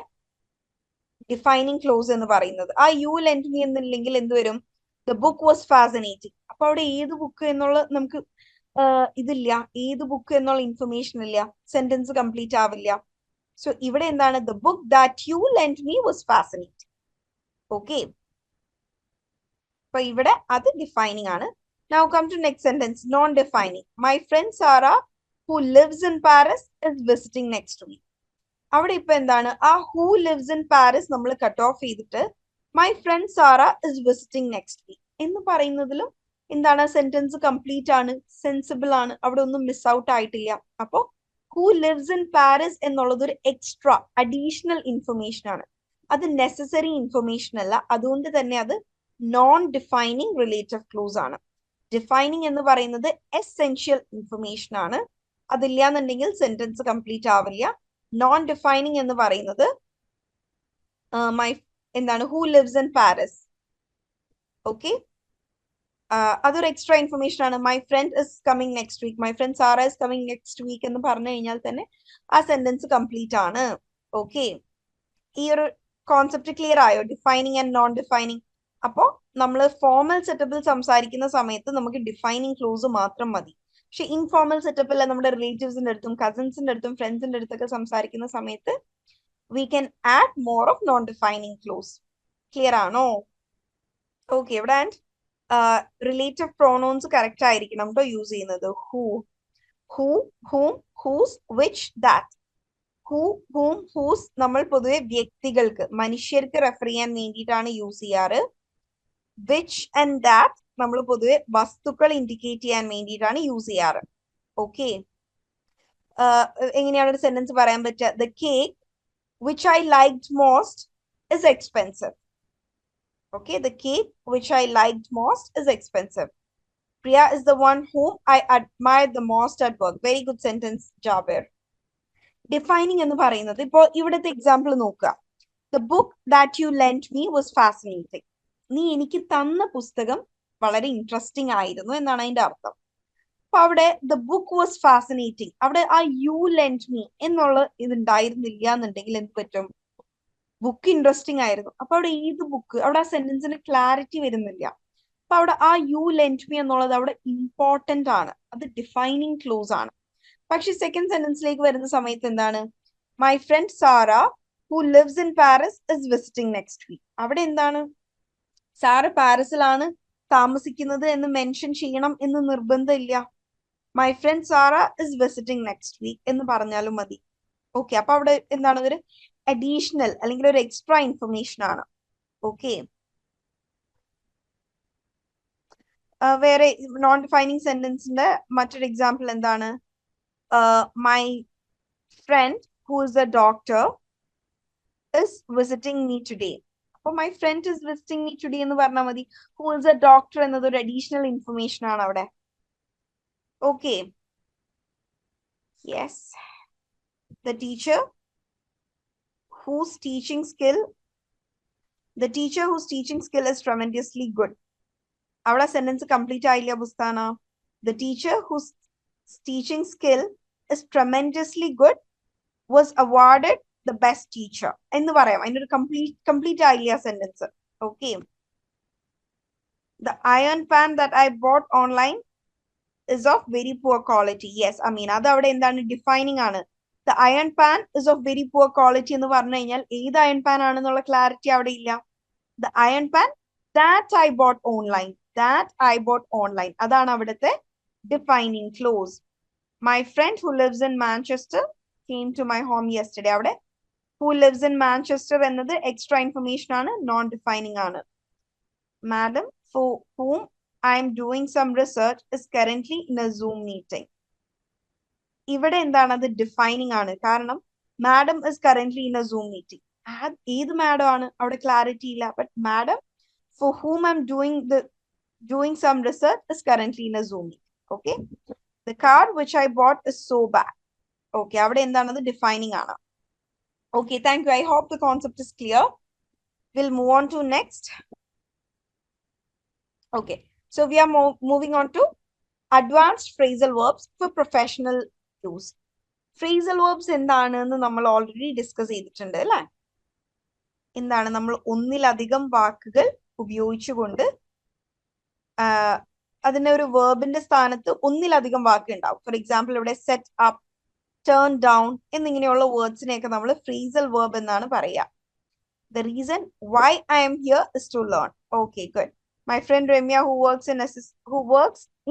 ഡിഫൈനിങ് ക്ലോസ് എന്ന് പറയുന്നത്. ആ you lent me എന്നില്ലെങ്കിൽ എന്ത് വരും? The book was fascinating. അപ്പൊ അവിടെ ഏത് ബുക്ക് എന്നുള്ള നമുക്ക് ഇതില്ല. ഏത് ബുക്ക് എന്നുള്ള ഇൻഫർമേഷൻ ഇല്ല. സെന്റൻസ് കംപ്ലീറ്റ് ആവില്ല. സോ ഇവിടെ എന്താണ്? The book that you lent me was fascinating. Okay. അപ്പൊ ഇവിടെ അത് ഡിഫൈനിങ് ആണ്. Now come to next sentence, non-defining. My friend Sarah, who lives in Paris, is visiting next week. അവിടെ ഇപ്പൊ എന്താണ്? ആ who lives in Paris നമ്മൾ cut off ചെയ്തിട്ട് my friend Sarah is visiting next week എന്ന് പറയുന്നതിലും എന്താണ്? Sentence complete ആണ്, sensible ആണ്, അവിടെ ഒന്നും മിസ് ഔട്ട് ആയിട്ടില്ല. അപ്പോ who lives in Paris എന്നുള്ളത് ഒരു എക്സ്ട്രാ അഡീഷണൽ ഇൻഫർമേഷൻ ആണ്. അത് നെസസറി ഇൻഫർമേഷൻ അല്ല. അതുകൊണ്ട് തന്നെ അത് നോൺ ഡിഫൈനിങ് റിലേറ്റീവ് ക്ലോസ് ആണ്. ഡിഫൈനിങ് എന്ന് പറയുന്നത് എസെൻഷ്യൽ ഇൻഫർമേഷൻ ആണ്. അതില്ലാന്നുണ്ടെങ്കിൽ സെന്റൻസ് കംപ്ലീറ്റ് ആവില്ല. നോൺ ഡിഫൈനിങ് എന്ന് പറയുന്നത് എന്താണ്? Who lives in Paris. Okay, അതൊരു എക്സ്ട്രാ ഇൻഫർമേഷൻ ആണ്. My friend is coming next week, my friend Sara is coming next week എന്ന് പറഞ്ഞു കഴിഞ്ഞാൽ തന്നെ ആ സെന്റൻസ് കംപ്ലീറ്റ് ആണ്. ഓക്കെ, ഈ ഒരു കോൺസെപ്റ്റ് ക്ലിയർ ആയോ? Defining and non defining. അപ്പോ നമ്മൾ ഫോർമൽ സെറ്റപ്പിൽ സംസാരിക്കുന്ന സമയത്ത് നമുക്ക് ഡിഫൈനിങ് ക്ലോസ് മാത്രം മതി. പക്ഷെ ഇൻഫോർമൽ സെറ്റപ്പിൽ നമ്മുടെ റിലേറ്റീവ്സിന്റെ അടുത്തും കസിൻസിന്റെ അടുത്തും ഫ്രണ്ട്സിന്റെ അടുത്തൊക്കെ സംസാരിക്കുന്ന സമയത്ത് we can add more of non-defining clause. Clear ആണോ? ഓക്കെ, ഇവിടെ ആൻഡ് റിലേറ്റീവ് പ്രോണൗൺസ് കറക്റ്റ് ആയിരിക്കണം കേട്ടോ യൂസ് ചെയ്യുന്നത്. who, whom, whose, which, that. who, whom, whose നമ്മൾ പൊതുവെ വ്യക്തികൾക്ക്, മനുഷ്യർക്ക് റെഫർ ചെയ്യാൻ വേണ്ടിയിട്ടാണ് യൂസ് ചെയ്യാറ്. which and that നമ്മൾ പൊതുവെ വസ്തുക്കൾ ഇൻഡിക്കേറ്റ് ചെയ്യാൻ വേണ്ടിയിട്ടാണ് യൂസ് ചെയ്യാറ്. ഓക്കെ, എങ്ങനെയാണ് ഒരു സെന്റൻസ് പറയാൻ പറ്റുക? The cake which I liked most is expensive. Okay, the cake which I liked most is expensive. Priya is the one whom I admire the most at work. Very good sentence, Jabir. Defining എന്ന് പറയുന്നത് ഇപ്പോൾ ഇവിടുത്തെ example നോക്കുക. The book that you lent me was fascinating. നീ എനിക്ക് തന്ന പുസ്തകം വളരെ ഇൻട്രസ്റ്റിംഗ് ആയിരുന്നു എന്നാണ് അതിന്റെ അർത്ഥം. അപ്പൊ അവിടെ the book was fascinating. അവിടെ ആ you lent me എന്നുള്ള ഇത് ഉണ്ടായിരുന്നില്ല എന്നുണ്ടെങ്കിൽ എന്ത് പറ്റും? ബുക്ക് ഇൻട്രസ്റ്റിംഗ് ആയിരുന്നു. അപ്പൊ അവിടെ ഏത് ബുക്ക്? അവിടെ ആ സെന്റൻസിന് ക്ലാരിറ്റി വരുന്നില്ല. അപ്പൊ അവിടെ ആ യു ലെൻറ്റ് മീ എന്നുള്ളത് അവിടെ ഇമ്പോർട്ടന്റ് ആണ്, അത് ഡിഫൈനിങ് ക്ലോസ് ആണ്. പക്ഷെ സെക്കൻഡ് സെന്റൻസിലേക്ക് വരുന്ന സമയത്ത് എന്താണ്? My friend Sara who lives in Paris is visiting next week. അവിടെ എന്താണ്? സാറ പാരീസിലാണ് താമസിക്കുന്നത് എന്ന് മെൻഷൻ ചെയ്യണം എന്ന് നിർബന്ധമില്ല. My friend Sara is visiting next week എന്ന് പറഞ്ഞാലും മതി. ഓക്കെ, അപ്പൊ അവിടെ എന്താണ്? ഒരു അഡീഷണൽ അല്ലെങ്കിൽ ഒരു എക്സ്ട്രാ ഇൻഫർമേഷൻ ആണ്. ഓക്കെ, വേറെ നോൺ ഡിഫൈനിങ് സെന്റൻസിന്റെ മറ്റൊരു എക്സാമ്പിൾ എന്താണ്? My friend who is a doctor is visiting me today. അപ്പൊ my friend is visiting me today എന്ന് പറഞ്ഞാൽ മതി. ഹു ഇസ് എ ഡോക്ടർ എന്നത് ഒരു അഡീഷണൽ ഇൻഫർമേഷൻ ആണ് അവിടെ. Okay, yes. The teacher whose teaching skill is tremendously good. അവിടെ sentence complete ആയില്ല Busthana. The teacher whose teaching skill is tremendously good was awarded the best teacher എന്ന് പറയാം. അതിന്റെ ഒരു കംപ്ലീറ്റ് ആയില്ല sentence. Okay, the iron pan that I bought online is of very poor quality. Yes, I mean അത് അവിടെ എന്താണ്? Defining ആണ്. The iron pan is of very poor quality എന്ന് പറഞ്ഞു കഴിഞ്ഞാൽ ഏത് അയൺ പാൻ ആണെന്നുള്ള ക്ലാരിറ്റി അവിടെ ഇല്ല. The iron pan that I bought online. അതാണ് അവിടുത്തെ defining close. My friend who lives in Manchester came to my home yesterday. അവിടെ who lives in Manchester എന്നത് എക്സ്ട്രാ ഇൻഫർമേഷൻ ആണ്, നോൺ ഡിഫൈനിങ് ആണ്. Madam for whom I am doing some research is currently in a Zoom meeting. ഇവിടെ എന്താണ്? അത് defining ആണ്. കാരണം madam is currently in a Zoom meeting. ഏത് മാഡം ആണ്? അവിടെ ക്ലാരിറ്റി ഇല്ല. But madam for whom I'm doing some research is currently in a Zoom meeting. Okay, the car which I bought is so bad. Okay, അവിടെ എന്താണ്? അത് defining ആണ്. Okay, thank you. I hope the concept is clear. Will move on to next. Okay, so we are moving on to advanced phrasal verbs four professional use. Phrasal verbs എന്താണെന്ന് നമ്മൾ already discuss ചെയ്തിട്ടുണ്ട് അല്ലെ? എന്താണ്? നമ്മൾ ഒന്നിലധികം വാക്കുകൾ ഉപയോഗിച്ചുകൊണ്ട് അതിന്റെ ഒരു വേർബിന്റെ സ്ഥാനത്ത് ഒന്നിലധികം വാക്ക് ഉണ്ടാവും. ഫോർ എക്സാമ്പിൾ ഇവിടെ സെറ്റ് അപ്പ്, ടേൺ ഡൗൺ എന്നിങ്ങനെയുള്ള വേർഡ്സിനെയൊക്കെ നമ്മൾ ഫ്രേസൽ വെർബ് എന്നാണ് പറയുക. The reason why I am here is to learn. Okay, good. My friend Ramya who works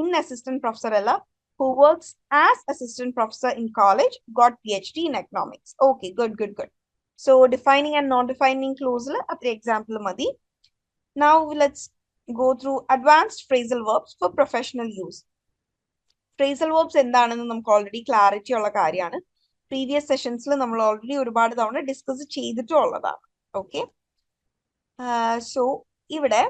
in assistant professor alla, who works as assistant professor in college, got PhD in economics. Okay, good. So defining and non-defining clause at example madi. Now let's go through advanced phrasal verbs for professional use. Phrasal verbs എന്താണെന്ന് നമുക്ക് already clarity ഉള്ള കാര്യമാണ്. Previous സെഷൻസിൽ നമ്മൾ already ഒരുപാട് തവണ discuss ചെയ്തിട്ടുള്ളതാണ്. Okay, so ഇവിടെ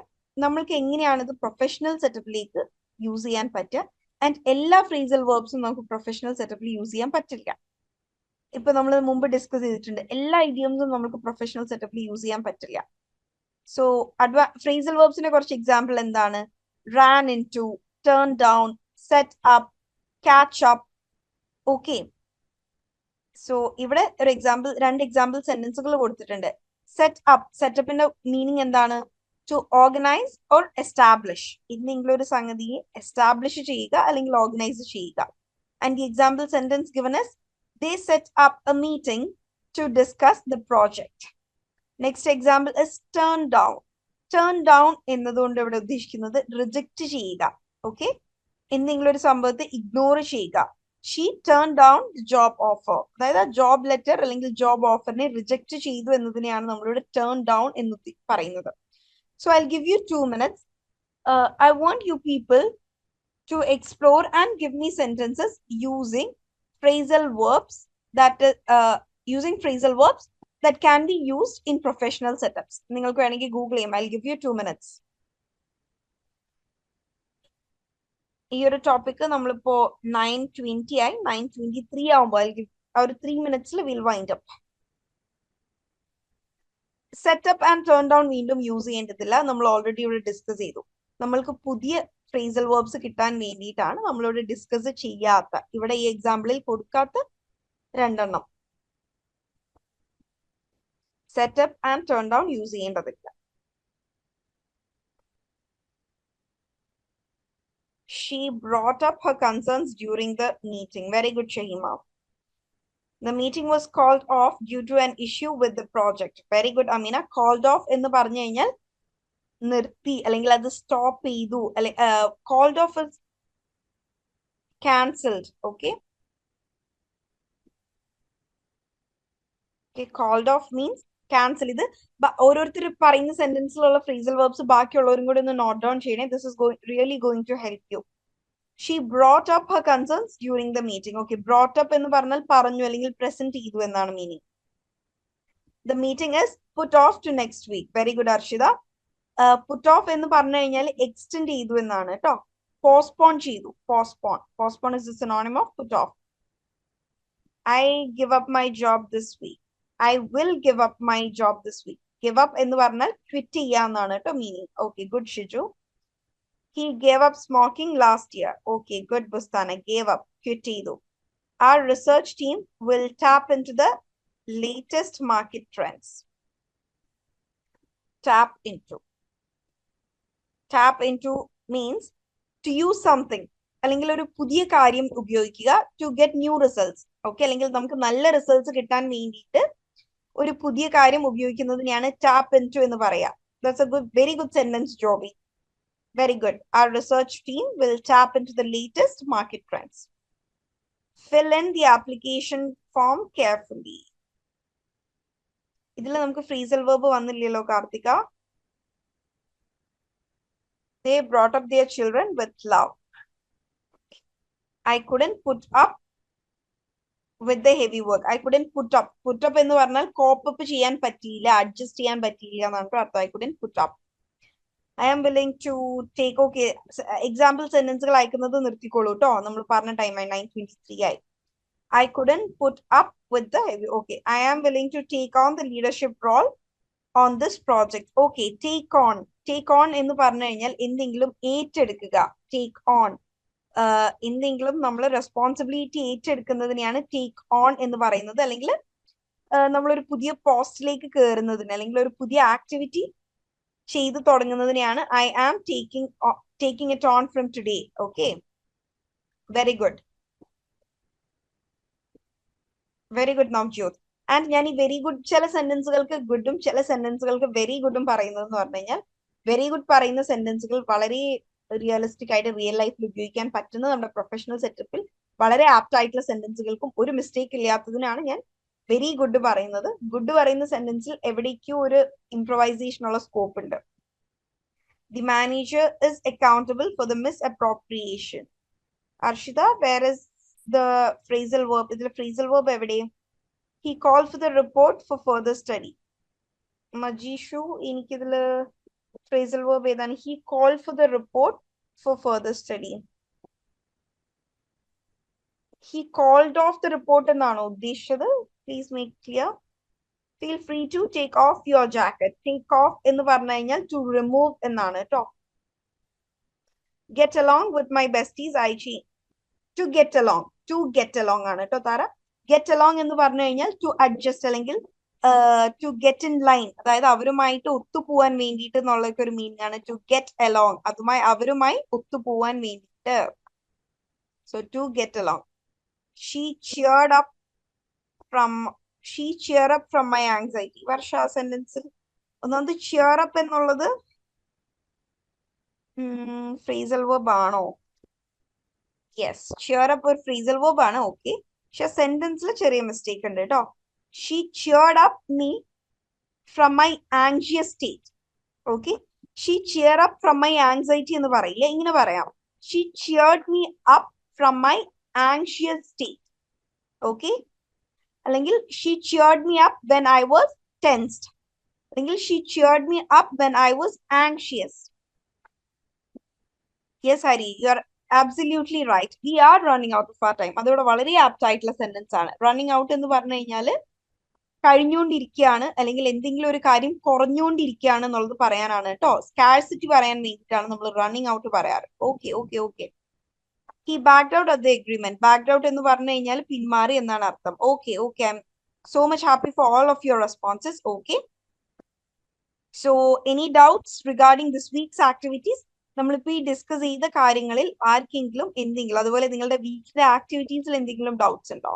നമ്മൾക്ക് എങ്ങനെയാണ് ഇത് പ്രൊഫഷണൽ സെറ്റപ്പിലേക്ക് യൂസ് ചെയ്യാൻ പറ്റുക? ആൻഡ് എല്ലാ ഫ്രേസൽ വേർബ്സും നമുക്ക് പ്രൊഫഷണൽ സെറ്റപ്പിൽ യൂസ് ചെയ്യാൻ പറ്റില്ല. ഇപ്പൊ നമ്മൾ മുമ്പ് ഡിസ്കസ് ചെയ്തിട്ടുണ്ട്, എല്ലാ ഇഡിയംസും നമുക്ക് പ്രൊഫഷണൽ സെറ്റപ്പിൽ യൂസ് ചെയ്യാൻ പറ്റില്ല. സോ ഫ്രേസൽ വേർബ്സിന്റെ കുറച്ച് എക്സാമ്പിൾ എന്താണ്? Ran in to, turn down, set up, catch up. Okay, so ഇവിടെ ഒരു എക്സാമ്പിൾ, രണ്ട് എക്സാമ്പിൾ സെന്റൻസുകൾ കൊടുത്തിട്ടുണ്ട്. സെറ്റ് അപ്പ്, സെറ്റപ്പിന്റെ മീനിങ് എന്താണ്? To organize or establish. എന്തെങ്കിലും ഒരു സംഗതിയെ എസ്റ്റാബ്ലിഷ് ചെയ്യുക അല്ലെങ്കിൽ ഓർഗനൈസ് ചെയ്യുക. And the example sentence given is they set up a meeting to discuss the project. Next example is turn down. Turn down എന്നതുകൊണ്ട് ഇവിടെ ഉദ്ദേശിക്കുന്നത് റിജക്റ്റ് ചെയ്യുക. ഓക്കെ, എന്തെങ്കിലും ഒരു സംഭവത്തെ ഇഗ്നോർ ചെയ്യുക. She turned down the job offer. അതായത് ആ ജോബ് ലെറ്റർ അല്ലെങ്കിൽ ജോബ് ഓഫറിനെ റിജക്റ്റ് ചെയ്തു എന്നതിനെയാണ് നമ്മളിവിടെ ടേൺ ഡൗൺ എന്ന് പറയുന്നത്. So I'll give you 2 minutes. I want you people to explore and give me sentences using phrasal verbs that using phrasal verbs that can be used in professional setups. നിങ്ങൾക്ക് വേണമെങ്കിൽ Google ചെയ്യാം. I'll give you 2 minutes. ഈ ഒരു topic നമ്മളിപ്പോ 9:20 ആയി. 9:23 ആവുമ്പോൾ ആ ഒരു 3 minutes will wind up. Setup and turn down വീണ്ടും യൂസ് ചെയ്യേണ്ടതില്ല. നമ്മൾ ഓൾറെഡി ഇവിടെ ഡിസ്കസ് ചെയ്തു. നമ്മൾക്ക് പുതിയ ഫ്രേസൽ വേർബ്സ് കിട്ടാൻ വേണ്ടിയിട്ടാണ് നമ്മളിവിടെ ഡിസ്കസ് ചെയ്യാത്ത, ഇവിടെ ഈ എക്സാമ്പിളിൽ കൊടുക്കാത്ത 2 എണ്ണം. Setup and turn down use ചെയ്യേണ്ടതില്ല. She brought up her concerns during the meeting. Very good, Shahima. The meeting was called off due to an issue with the project. Very good, Amina. Called off എന്ന് പറഞ്ഞു കഴിഞ്ഞാൽ നിർത്തി അല്ലെങ്കിൽ അത് stop ചെയ്തു. Called off is cancelled. Okay. Okay, called off means cancel. ഇത് ഓരോരുത്തർ പറയുന്ന സെന്റൻസിലുള്ള ഫ്രേസൽ വെർബ്സ് ബാക്കിയുള്ളവരും കൂടി ഒന്ന് നോട്ട് ഡൗൺ ചെയ്യണേ. This is really going to help you. She brought up her concerns during the meeting. Okay, brought up എന്ന് പറഞ്ഞാൽ പറഞ്ഞു അല്ലെങ്കിൽ പ്രസന്റ് ചെയ്തു എന്നാണ് meaning. The meeting is put off to next week. Very good, Arshida. Put off എന്ന് പറഞ്ഞു കഴിഞ്ഞാൽ extend ചെയ്തു എന്നാണ് കേട്ടോ. പോസ്റ്റ്പോൺ ചെയ്തു. Postpone is the synonym of put off. I give up my job this week. I will give up my job this week. Give up എന്ന് പറഞ്ഞാൽ quit ചെയ്യാന്നാണ് കേട്ടോ meaning. Okay, good, Shiju. He gave up smoking last year. Okay, good, Bustana. Gave up. Quit ചെയ്തു. Our research team will tap into the latest market trends. Tap into. Tap into means to use something. അല്ലെങ്കിൽ ഒരു പുതിയ കാര്യം ഉപയോഗിക്കുക to get new results. Okay, അല്ലെങ്കിൽ നമുക്ക് നല്ല results കിട്ടാൻ വേണ്ടിയിട്ട് ഒരു പുതിയ കാര്യം ഉപയോഗിക്കുന്നതിനെയാണ് tap into എന്ന് പറയാ. That's a very good sentence, Joby. Very good. Our research team will tap into the latest market trends. Fill in the application form carefully. ഇതിൽ നമുക്ക് ഫ്രീസൽ വെർബ് വന്നില്ലല്ലോ Karthika. They brought up their children with love. I couldn't put up with the heavy work. I couldn't put up. Put up എന്ന് പറഞ്ഞാൽ cope up ചെയ്യാൻ പറ്റിയില്ല, adjust ചെയ്യാൻ പറ്റിയില്ല എന്നാണ് അർത്ഥം. I couldn't put up. I am willing to take, okay, example sentences അയക്കുന്നത് നിർത്തിക്കോളൂ കേട്ടോ. നമ്മൾ പറഞ്ഞ ടൈം 9:23 ആയി. I couldn't put up with the heavy. Okay, I am willing to take on the leadership role on this project. Okay, take on. Take on എന്ന് പറഞ്ഞു കഴിഞ്ഞാൽ എന്തെങ്കിലും ഏറ്റെടുക്കുക. Take on. എന്തെങ്കിലും നമ്മൾ റെസ്പോൺസിബിലിറ്റി ഏറ്റെടുക്കുന്നതിനെയാണ് ടേക്ക് ഓൺ എന്ന് പറയുന്നത്. അല്ലെങ്കിൽ നമ്മളൊരു പുതിയ പോസ്റ്റിലേക്ക് കയറുന്നതിന് അല്ലെങ്കിൽ ഒരു പുതിയ ആക്ടിവിറ്റി ചെയ്തു തുടങ്ങുന്നതിനെയാണ് I am taking it on from today. Okay, very good. Very good, Navjot. And ഞാൻ ഈ വെരി ഗുഡ് ചില സെന്റൻസുകൾക്ക് ഗുഡും ചില സെന്റൻസുകൾക്ക് വെരി ഗുഡും പറയുന്നതെന്ന് പറഞ്ഞു കഴിഞ്ഞാൽ വെരി ഗുഡ് പറയുന്ന സെന്റൻസുകൾ വളരെ റിയലിസ്റ്റിക് ആയിട്ട് റിയൽ ലൈഫിൽ ഉപയോഗിക്കാൻ പറ്റുന്ന നമ്മുടെ പ്രൊഫഷണൽ സെറ്റപ്പിൽ വളരെ ആപ്റ്റ് ആയിട്ടുള്ള സെന്റൻസുകൾക്കും ഒരു മിസ്റ്റേക്ക് ഇല്ലാത്തതിനാണ് ഞാൻ വെരി ഗുഡ് പറയുന്നത്. ഗുഡ് പറയുന്ന സെന്റൻസിൽ എവിടേക്കോ ഒരു ഇംപ്രവൈസേഷൻ ഉള്ള സ്കോപ്പ് ഉണ്ട്. The manager is accountable for the misappropriation. Arshita, where is the phrasal verb? Is the phrasal verb എവിടെ? He called for the report for further study. Majishu, എനിക്കിതില് phrasal verb ഏതാണ്? He called for the report for further study. He called off the report എന്നാണോ ഉദ്ദേശിച്ചത്? Please make clear. Feel free to take off your jacket. Take off എന്ന് പറഞ്ഞു കഴിഞ്ഞാൽ to remove എന്നാണ് കേട്ടോ. Get along with my besties, IG. To get along. To get along ആണ് കേട്ടോ താര. Get along എന്ന് പറഞ്ഞു കഴിഞ്ഞാൽ to adjust അല്ലെങ്കിൽ to get in line. അതായത് അവരുമായിട്ട് ഒത്തുപോവാൻ വേണ്ടിയിട്ട് എന്നുള്ള ഒരു മീനിങ് ആണ് to get along. അവരുമായി ഒത്തുപോവാൻ വേണ്ടിയിട്ട്. So to get along. She cheered up from my anxiety. വർഷ സെന്റൻസിൽ ഒന്നാമത് cheer up എന്നുള്ളത് ഫ്രേസൽ വെർബ് ആണോ? യെസ്, cheer up ഒരു ഫ്രേസൽ വെർബ് ആണ്. ഓക്കെ, പക്ഷെ സെന്റൻസിൽ ചെറിയ മിസ്റ്റേക്ക് ഉണ്ട് കേട്ടോ. She cheered up me from my anxious state. Okay, she cheered up from my anxiety എന്ന് പറയില്ല, ഇങ്ങനെ പറയാം. She cheered me up from my anxious state. Okay, അല്ലെങ്കിൽ she cheered me up when I was tensed, അല്ലെങ്കിൽ she cheered me up when I was anxious. Yes, Hari, you are absolutely right. We are running out of our time. അതോടെ വളരെ apt ആയിട്ടുള്ള sentence ആണ്. Running out എന്ന് പറഞ്ഞു കഴിഞ്ഞാൽ കഴിഞ്ഞുകൊണ്ടിരിക്കുകയാണ്, അല്ലെങ്കിൽ എന്തെങ്കിലും ഒരു കാര്യം കുറഞ്ഞുകൊണ്ടിരിക്കുകയാണ് എന്നുള്ളത് പറയാനാണ് കേട്ടോ. സ്കാർസിറ്റി പറയാൻ വേണ്ടിയിട്ടാണ് നമ്മൾ റണ്ണിങ് ഔട്ട് പറയാറ്. Okay okay okay. He backed out of the agreement. Backed out എന്ന് പറഞ്ഞു കഴിഞ്ഞാൽ പിന്മാറി എന്നാണ് അർത്ഥം. Okay okay, I M so much happy for all of your responses. Okay, so any doubts regarding this weeks activities? നമ്മളിപ്പോ ഈ discuss ചെയ്ത കാര്യങ്ങളിൽ ആർക്കെങ്കിലും എന്തെങ്കിലും, അതുപോലെ നിങ്ങളുടെ വീക്കിലെ ആക്ടിവിറ്റീസിൽ എന്തെങ്കിലും ഡൗട്ട്സ് ഉണ്ടോ?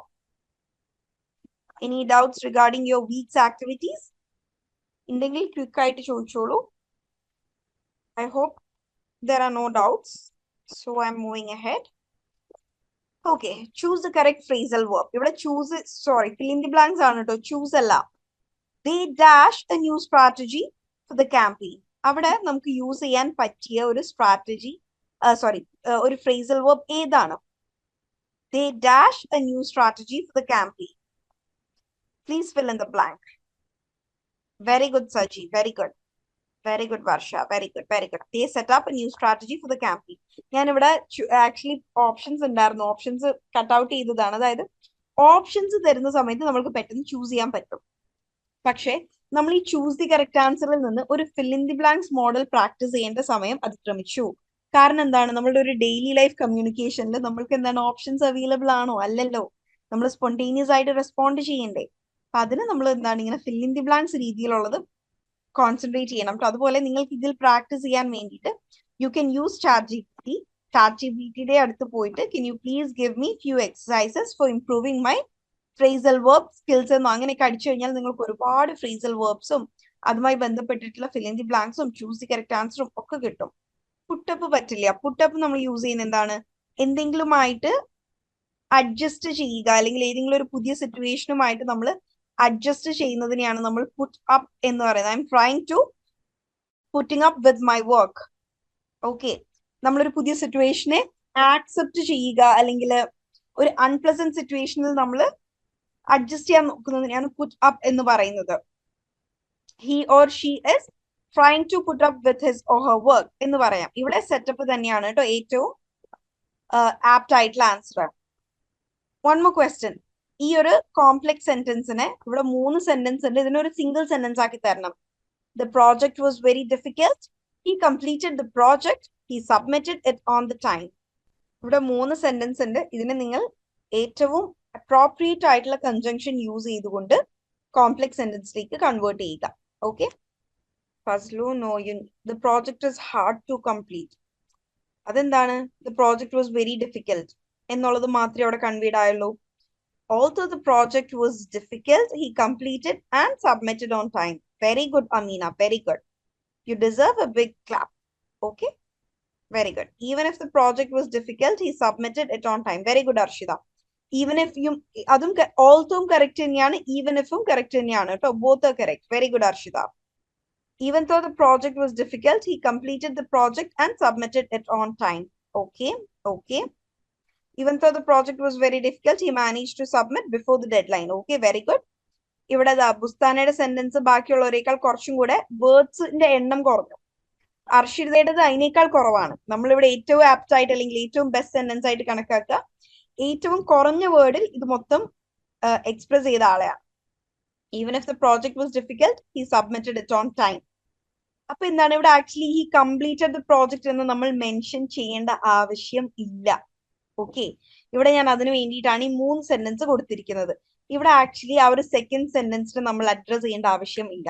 Any doubts regarding your week's activities? ഉണ്ടെങ്കിൽ ക്വിക്ക് ആയിട്ട് ചോദിച്ചോളൂ. I hope there are no doubts. So I'm moving ahead. Okay, choose the correct phrasal verb. ഇവിടെ choose, sorry, fill in the blanks ആണ് കേട്ടോ, choose അല്ല. They dash a new strategy for the campaign. അവിടെ നമുക്ക് use ചെയ്യാൻ പറ്റിയ ഒരു strategy, ഒരു phrasal verb ഏതാണ്? They dash a new strategy for the campaign. Please fill in the blank. Very good, Saji. Very good. Very good, Varsha. Very good. Very good. They set up a new strategy for the campaign. ഞാൻ ഇവിടെ actually options ഉണ്ടായിരുന്നു, options cut out ചെയ്തതാണ്. അതായത് options തരുന്ന സമയത്ത് നമുക്ക് പെട്ടെന്ന് choose ചെയ്യാൻ പറ്റും. പക്ഷേ നമ്മൾ ഈ ചൂസ് ദി കറക്റ്റ് ആൻസറിൽ നിന്ന് ഒരു fill in the blanks model practice ചെയ്യേണ്ട സമയം അതിക്രമിച്ചു. കാരണം എന്താണ്? നമ്മളുടെ ഒരു ഡെയിലി ലൈഫ് കമ്മ്യൂണിക്കേഷനിൽ നമ്മൾക്ക് എന്താണ് ഓപ്ഷൻസ് അവൈലബിൾ ആണോ? അല്ലല്ലോ. നമ്മൾ സ്പോണ്ടേനിയസ് ആയിട്ട് റെസ്പോണ്ട് ചെയ്യണ്ടേ? അപ്പൊ അതിന് നമ്മൾ എന്താണ് ഇങ്ങനെ ഫിൽ ഇൻ ദി ബ്ലാങ്ക്സ് രീതിയിലുള്ളത് കോൺസെൻട്രേറ്റ് ചെയ്യണം. അതുപോലെ നിങ്ങൾക്ക് ഇതിൽ പ്രാക്ടീസ് ചെയ്യാൻ വേണ്ടിയിട്ട് യു ക്യാൻ യൂസ് ChatGPT. ChatGPTയുടെ അടുത്ത് പോയിട്ട് can you please give me few exercises for improving my phrasal verb skills എന്നോ അങ്ങനെയൊക്കെ അടിച്ചു കഴിഞ്ഞാൽ നിങ്ങൾക്ക് ഒരുപാട് phrasal verbsഉം അതുമായി ബന്ധപ്പെട്ടിട്ടുള്ള fill in the blanksഉം choose the correct answerഉം ഒക്കെ കിട്ടും. പുട്ടപ്പ് പറ്റില്ല. പുട്ടപ്പ് നമ്മൾ യൂസ് ചെയ്യുന്ന എന്താണ്? എന്തെങ്കിലുമായിട്ട് അഡ്ജസ്റ്റ് ചെയ്യുക, അല്ലെങ്കിൽ ഏതെങ്കിലും ഒരു പുതിയ സിറ്റുവേഷനുമായിട്ട് നമ്മൾ അഡ്ജസ്റ്റ് ചെയ്യുന്നതിനെയാണ് നമ്മൾ പുട്ട് അപ്പ് എന്ന് പറയുന്നത്. I'm trying to putting up with my work. Okay, നമ്മളൊരു പുതിയ സിറ്റുവേഷനെ ആക്സെപ്റ്റ് ചെയ്യുക, അല്ലെങ്കിൽ ഒരു അൺപ്ലസന്റ് സിറ്റുവേഷനിൽ നമ്മൾ അഡ്ജസ്റ്റ് ചെയ്യാൻ നോക്കുന്നതിനെയാണ് പുട്ട് അപ്പ് എന്ന് പറയുന്നത്. He or she is trying to put up with his or her work എന്ന് പറയാം. ഇവിടെ സെറ്റപ്പ് തന്നെയാണ് കേട്ടോ ഏറ്റവും ആപ്റ്റ് ആയിട്ടുള്ള ആൻസർ. One more question. ഈ ഒരു കോംപ്ലെക്സ് സെന്റൻസിനെ ഇവിടെ 3 സെന്റൻസ് ഉണ്ട്, ഇതിനൊരു സിംഗിൾ സെന്റൻസ് ആക്കി തരണം. The project was very difficult. He completed the project. He submitted it on the time. ഇവിടെ 3 സെന്റൻസ് ഉണ്ട്. ഇതിനെ നിങ്ങൾ ഏറ്റവും അപ്രോപ്രിയേറ്റ് ആയിട്ടുള്ള കൺജങ്ഷൻ യൂസ് ചെയ്തുകൊണ്ട് കോംപ്ലെക്സ് സെന്റൻസിലേക്ക് കൺവേർട്ട് ചെയ്യുക. ഓക്കെ, ഫസ്ലു നോയുൻ the project is hard to complete. അതെന്താണ്? The project was very difficult എന്നുള്ളത് മാത്രമേ അവിടെ കൺവേഡ് ആയുള്ളൂ. Although the project was difficult, he completed and submitted on time. Very good, Amina. Very good. You deserve a big clap. Okay? Very good. Even if the project was difficult, he submitted it on time. Very good, Arshida. Even if you, adum although correct theniyanu, even if correct theniyanu. So both are correct. Very good, Arshida. Even though the project was difficult, he completed the project and submitted it on time. Okay? Okay. Even though the project was very difficult, he managed to submit before the deadline. Okay, very good. ഇവിടെ ബുസ്താനയുടെ sentence ബാക്കിയുള്ളവരെക്കാൾ കുറച്ചും കൂടെ വേർഡ്സിന്റെ എണ്ണം കുറഞ്ഞു. അർഷിതയുടേത് അതിനേക്കാൾ കുറവാണ്. നമ്മളിവിടെ ഏറ്റവും apt ആയിട്ട് അല്ലെങ്കിൽ ഏറ്റവും ബെസ്റ്റ് സെന്റൻസ് ആയിട്ട് കണക്കാക്കുക ഏറ്റവും കുറഞ്ഞ വേർഡിൽ ഇത് മൊത്തം എക്സ്പ്രസ് ചെയ്ത ആളെയാണ്. Even if the project was difficult, he submitted it on time. അപ്പൊ എന്താണ് ഇവിടെ actually he completed the project എന്ന് നമ്മൾ മെൻഷൻ ചെയ്യേണ്ട ആവശ്യം ഇല്ല. ഓക്കെ, ഇവിടെ ഞാൻ അതിന് വേണ്ടിയിട്ടാണ് ഈ 3 സെന്റൻസ് കൊടുത്തിരിക്കുന്നത്. ഇവിടെ ആക്ച്വലി ആ ഒരു സെക്കൻഡ് സെന്റൻസിൽ നമ്മൾ അഡ്രസ് ചെയ്യേണ്ട ആവശ്യം ഇല്ല.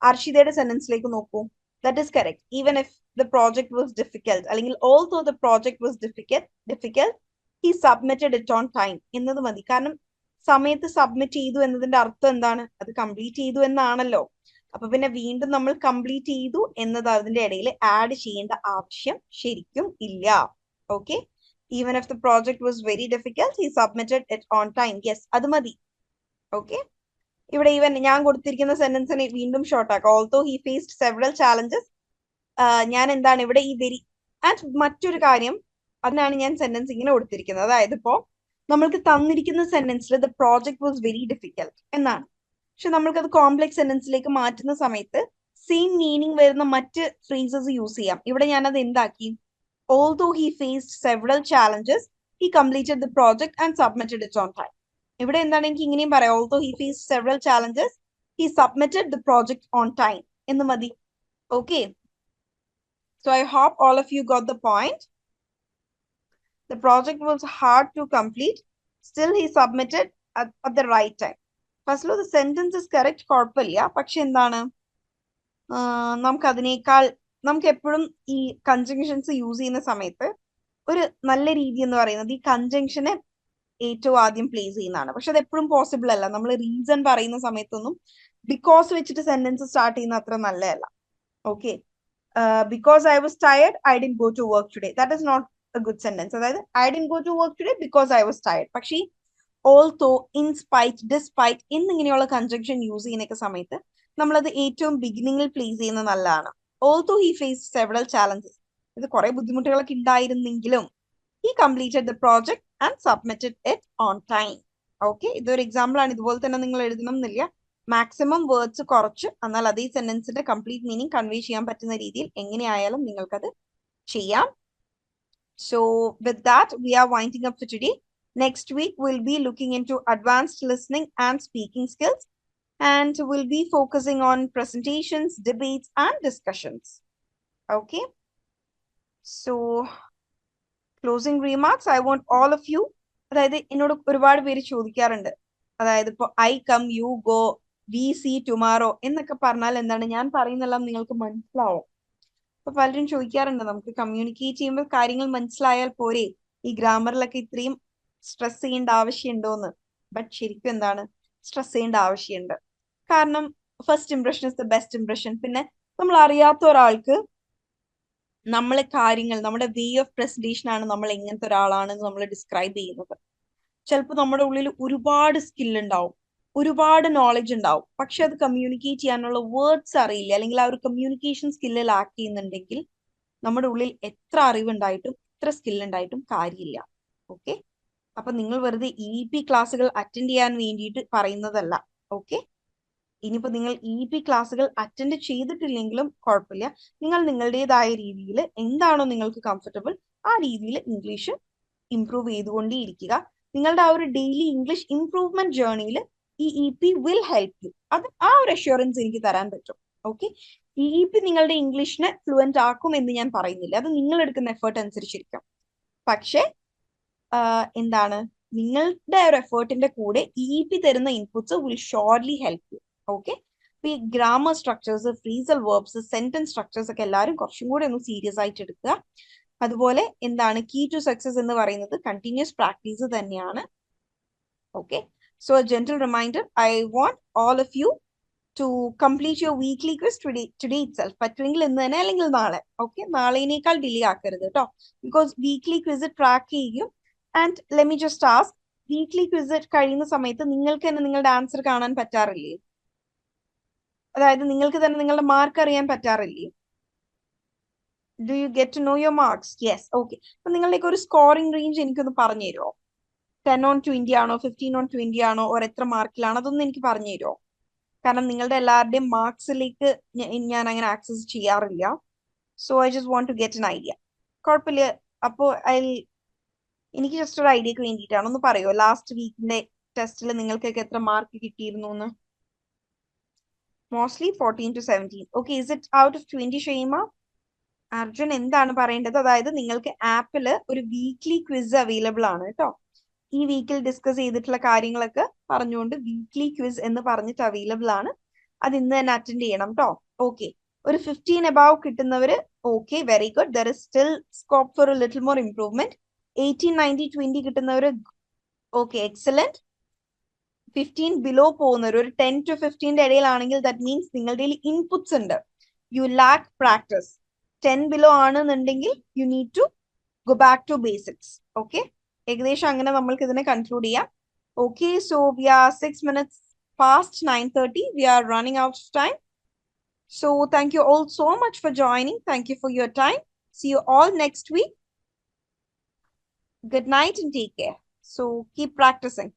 അർഷിതയുടെ സെന്റൻസിലേക്ക് നോക്കൂ. That is correct. Even if the project was difficult, അല്ലെങ്കിൽ also the project was difficult, he submitted it on time എന്നത് മതി. കാരണം സമയത്ത് സബ്മിറ്റ് ചെയ്തു എന്നതിന്റെ അർത്ഥം എന്താണ്? അത് കംപ്ലീറ്റ് ചെയ്തു എന്നാണല്ലോ. അപ്പൊ പിന്നെ വീണ്ടും നമ്മൾ കംപ്ലീറ്റ് ചെയ്തു എന്നത് അതിന്റെ ഇടയിൽ ആഡ് ചെയ്യേണ്ട ആവശ്യം ശരിക്കും ഇല്ല. Okay, even if the project was very difficult, he submitted it on time. Yes, അത് മതി. ഓക്കെ, ഇവിടെ ഈവൻ ഞാൻ കൊടുത്തിരിക്കുന്ന സെന്റൻസിനെ വീണ്ടും ഷോർട്ട് ആക്കാം. Also he faced several challenges. ഞാൻ എന്താണ് ഇവിടെ ഈ വെരി ആൻഡ് മറ്റൊരു കാര്യം, അതിനാണ് ഞാൻ സെന്റൻസ് ഇങ്ങനെ കൊടുത്തിരിക്കുന്നത്. അതായത് ഇപ്പോ നമ്മൾക്ക് തന്നിരിക്കുന്ന സെന്റൻസിൽ the project was very difficult എന്നാണ്. പക്ഷെ നമ്മൾക്കത് കോംപ്ലക്സ് സെന്റൻസിലേക്ക് മാറ്റുന്ന സമയത്ത് സെയിം മീനിങ് വരുന്ന മറ്റ് ഫ്രേസസ് യൂസ് ചെയ്യാം. ഇവിടെ ഞാനത് എന്താക്കി, although he faced several challenges, he completed the project and submitted it on time. ഇവിടെ എന്താണ് എനിക്ക് ഇങ്ങനെയും പറയാം, although he faced several challenges, he submitted the project on time എന്ന് മതി. Okay, so I hope all of you got the point. The project was hard to complete, still he submitted at the right time. First the sentence is correct, കുഴപ്പമില്ല. പക്ഷെ എന്താണ്, നമുക്ക് അതിനേക്കാൾ നമുക്ക് എപ്പോഴും ഈ കൺജങ്ഷൻസ് യൂസ് ചെയ്യുന്ന സമയത്ത് ഒരു നല്ല രീതി എന്ന് പറയുന്നത് ഈ കൺജങ്ഷനെ ഏറ്റവും ആദ്യം പ്ലേസ് ചെയ്യുന്നതാണ്. പക്ഷെ അത് എപ്പോഴും പോസിബിൾ അല്ല. നമ്മൾ റീസൺ പറയുന്ന സമയത്തൊന്നും ബിക്കോസ് വെച്ചിട്ട് സെന്റൻസ് സ്റ്റാർട്ട് ചെയ്യുന്ന അത്ര നല്ലതല്ല. Okay, because I was tired I didn't go to work today, that is not a good sentence. അതായത് I didn't go to work today because I was tired. പക്ഷേ also, in spite, despite എന്നിങ്ങനെയുള്ള conjunction use ചെയ്യുന്ന സമയത്ത് നമ്മളത് ഏറ്റവും ബിഗിനിങ്ങിൽ place ചെയ്യുന്നത് നല്ലതാണ്. Also he face several challenges, ഇത് കുറെ ബുദ്ധിമുട്ടുകളൊക്കെ ഉണ്ടായിരുന്നെങ്കിലും he completed the project and submitted it on time. Okay, ഇതൊരു എക്സാമ്പിൾ ആണ്. ഇതുപോലെ തന്നെ നിങ്ങൾ എഴുതണം എന്നില്ല. മാക്സിമം വേർഡ്സ് കുറച്ച്, എന്നാൽ അതേ സെന്റൻസിന്റെ കംപ്ലീറ്റ് മീനിങ് കൺവേ ചെയ്യാൻ പറ്റുന്ന രീതിയിൽ എങ്ങനെയായാലും നിങ്ങൾക്കത് ചെയ്യാം. So with that, we are winding up for today. Next week, we'll be looking into advanced listening and speaking skills, and we'll be focusing on presentations, debates, and discussions. Okay. So closing remarks, I want all of you. അതായത് എന്നോട് ഒരുപാട് പേര് ചോദിക്കാറുണ്ട്, അതായത് ഇപ്പൊ I come, you go, we see tomorrow എന്നൊക്കെ പറഞ്ഞാൽ എന്താണ്, ഞാൻ പറയുന്നെല്ലാം നിങ്ങൾക്ക് മനസ്സിലാവും. അപ്പൊ പലരും ചോദിക്കാറുണ്ട്, നമുക്ക് കമ്മ്യൂണിക്കേറ്റ് ചെയ്യുമ്പോൾ കാര്യങ്ങൾ മനസ്സിലായാൽ പോരെ, ഈ ഗ്രാമറിലൊക്കെ ഇത്രയും സ്ട്രെസ് ചെയ്യേണ്ട ആവശ്യമുണ്ടോന്ന്. ബട്ട് ശരിക്കും എന്താണ്, സ്ട്രെസ് ചെയ്യേണ്ട ആവശ്യമുണ്ട്. കാരണം first impression is the best impression. പിന്നെ നമ്മൾ അറിയാത്ത ഒരാൾക്ക് നമ്മളെ കാര്യങ്ങൾ, നമ്മുടെ വേ ഓഫ് പ്രസന്റേഷൻ ആണ് നമ്മൾ എങ്ങനത്തെ ഒരാളാണെന്ന് നമ്മൾ ഡിസ്ക്രൈബ് ചെയ്യുന്നത്. ചിലപ്പോൾ നമ്മുടെ ഉള്ളിൽ ഒരുപാട് സ്കിൽ ഉണ്ടാവും, ഒരുപാട് നോളജ് ഉണ്ടാവും, പക്ഷെ അത് കമ്മ്യൂണിക്കേറ്റ് ചെയ്യാനുള്ള വേർഡ്സ് അറിയില്ല, അല്ലെങ്കിൽ ആ ഒരു കമ്മ്യൂണിക്കേഷൻ സ്കില്ല് ലാക്ക് ചെയ്യുന്നുണ്ടെങ്കിൽ നമ്മുടെ ഉള്ളിൽ എത്ര അറിവുണ്ടായിട്ടും എത്ര സ്കിൽ ഉണ്ടായിട്ടും കാര്യമില്ല. ഓക്കെ, അപ്പൊ നിങ്ങൾ വെറുതെ EP ക്ലാസ്സുകൾ അറ്റൻഡ് ചെയ്യാൻ വേണ്ടിയിട്ട് പറയുന്നതല്ല. ഓക്കെ, ഇനിയിപ്പോ നിങ്ങൾ EP ക്ലാസ്സുകൾ അറ്റൻഡ് ചെയ്തിട്ടില്ലെങ്കിലും കുഴപ്പമില്ല, നിങ്ങൾ നിങ്ങളുടേതായ രീതിയിൽ എന്താണോ നിങ്ങൾക്ക് കംഫർട്ടബിൾ ആ രീതിയിൽ ഇംഗ്ലീഷ് ഇംപ്രൂവ് ചെയ്തുകൊണ്ടേയിരിക്കുക. നിങ്ങളുടെ ആ ഒരു ഡെയിലി ഇംഗ്ലീഷ് ഇംപ്രൂവ്മെന്റ് ജേർണിയിൽ ഈ EP വിൽ ഹെൽപ്പ് യു. അത് ആ ഒരു അഷ്വറൻസ് എനിക്ക് തരാൻ പറ്റും. ഓക്കെ, ഈ EP നിങ്ങളുടെ ഇംഗ്ലീഷിനെ ഫ്ലുവന്റ് ആക്കും എന്ന് ഞാൻ പറയുന്നില്ല, അത് നിങ്ങൾ എടുക്കുന്ന എഫേർട്ട് അനുസരിച്ചിരിക്കും. പക്ഷെ എന്താണ്, നിങ്ങളുടെ ഒരു എഫേർട്ടിന്റെ കൂടെ EP തരുന്ന inputs will surely help you. Okay, ഈ grammar structures, phrasal verbs, sentence structures ഒക്കെ എല്ലാവരും കുറച്ചും കൂടെ ഒന്ന് സീരിയസ് ആയിട്ട് എടുക്കുക. അതുപോലെ എന്താണ്, കീ ടു സക്സസ് എന്ന് പറയുന്നത് കണ്ടിന്യൂസ് പ്രാക്ടീസ് തന്നെയാണ്. Okay, so gentle reminder, I want all of you to complete your weekly quiz today itself. പറ്റുമെങ്കിൽ ഇന്ന് തന്നെ അല്ലെങ്കിൽ നാളെ. ഓക്കെ, നാളെനേക്കാൾ ഡിലേ ആക്കരുത് കേട്ടോ, ബിക്കോസ് വീക്ക്ലി ക്വിസ് ട്രാക്ക് ചെയ്യും. And let me just ask, weekly quiz കഴിയുന്ന സമയത്ത് നിങ്ങൾക്ക് തന്നെ നിങ്ങളുടെ ആൻസർ കാണാൻ പറ്റാറില്ലേ? അതായത് നിങ്ങൾക്ക് തന്നെ നിങ്ങളുടെ മാർക്ക് അറിയാൻ പറ്റാറില്ലേ? Do you get to know your marks? Yes. Okay, അപ്പൊ നിങ്ങളുടെയൊക്കെ ഒരു സ്കോറിംഗ് റേഞ്ച് എനിക്കൊന്ന് പറഞ്ഞു തരുമോ? 10/20 ആണോ, 15/20 ആണോ, or എത്ര മാർക്കിലാണ്, അതൊന്നും എനിക്ക് പറഞ്ഞു തരുമോ? കാരണം നിങ്ങളുടെ എല്ലാവരുടെയും മാർക്സിലേക്ക് ഞാൻ അങ്ങനെ ആക്സസ് ചെയ്യാറില്ല. So I just want to get an idea. കുഴപ്പമില്ല, അപ്പോൾ എനിക്ക് ജസ്റ്റ് ഒരു ഐഡിയക്ക് വേണ്ടിയിട്ടാണ്. ഒന്ന് പറയുമോ ലാസ്റ്റ് വീക്കിന്റെ ടെസ്റ്റിൽ നിങ്ങൾക്കൊക്കെ എത്ര മാർക്ക് കിട്ടിയിരുന്നു എന്ന്? Mostly 14 to 17. Okay, is it out of 20, Shaima? Arjun എന്താണ് പറയേണ്ടത്? അതായത് നിങ്ങൾക്ക് ആപ്പിൽ ഒരു വീക്ക്ലി ക്വിസ് അവൈലബിൾ ആണ് കേട്ടോ. ഈ വീക്കിൽ ഡിസ്കസ് ചെയ്തിട്ടുള്ള കാര്യങ്ങളൊക്കെ പറഞ്ഞുകൊണ്ട് വീക്ക്ലി ക്വിസ് എന്ന് പറഞ്ഞിട്ട് അവൈലബിൾ ആണ്. അത് ഇന്ന് തന്നെ അറ്റൻഡ് ചെയ്യണം കേട്ടോ. ഓക്കെ, ഒരു 15 above കിട്ടുന്നവര് okay, very good. There is still scope for a little more improvement. 18, 19, 20 കിട്ടുന്നവര് ഓക്കെ, എക്സലന്റ്. 15 ബിലോ പോകുന്നവർ, ഒരു 10 to 15 ഇടയിലാണെങ്കിൽ ദാറ്റ് മീൻസ് നിങ്ങളുടെ ഇൻപുട്സ് ഉണ്ട്, യു ലാക്ക് പ്രാക്ടീസ്. 10 ബിലോ ആണെന്നുണ്ടെങ്കിൽ you need to go back to basics. Okay, ഏകദേശം അങ്ങനെ നമ്മൾക്ക് ഇതിനെ കൺക്ലൂഡ് ചെയ്യാം. Okay, so we are 6 minutes past 9:30. We are running out of time. So thank you all so much for joining. Thank you for your time. See you all next week. Good night and take care. So keep practising.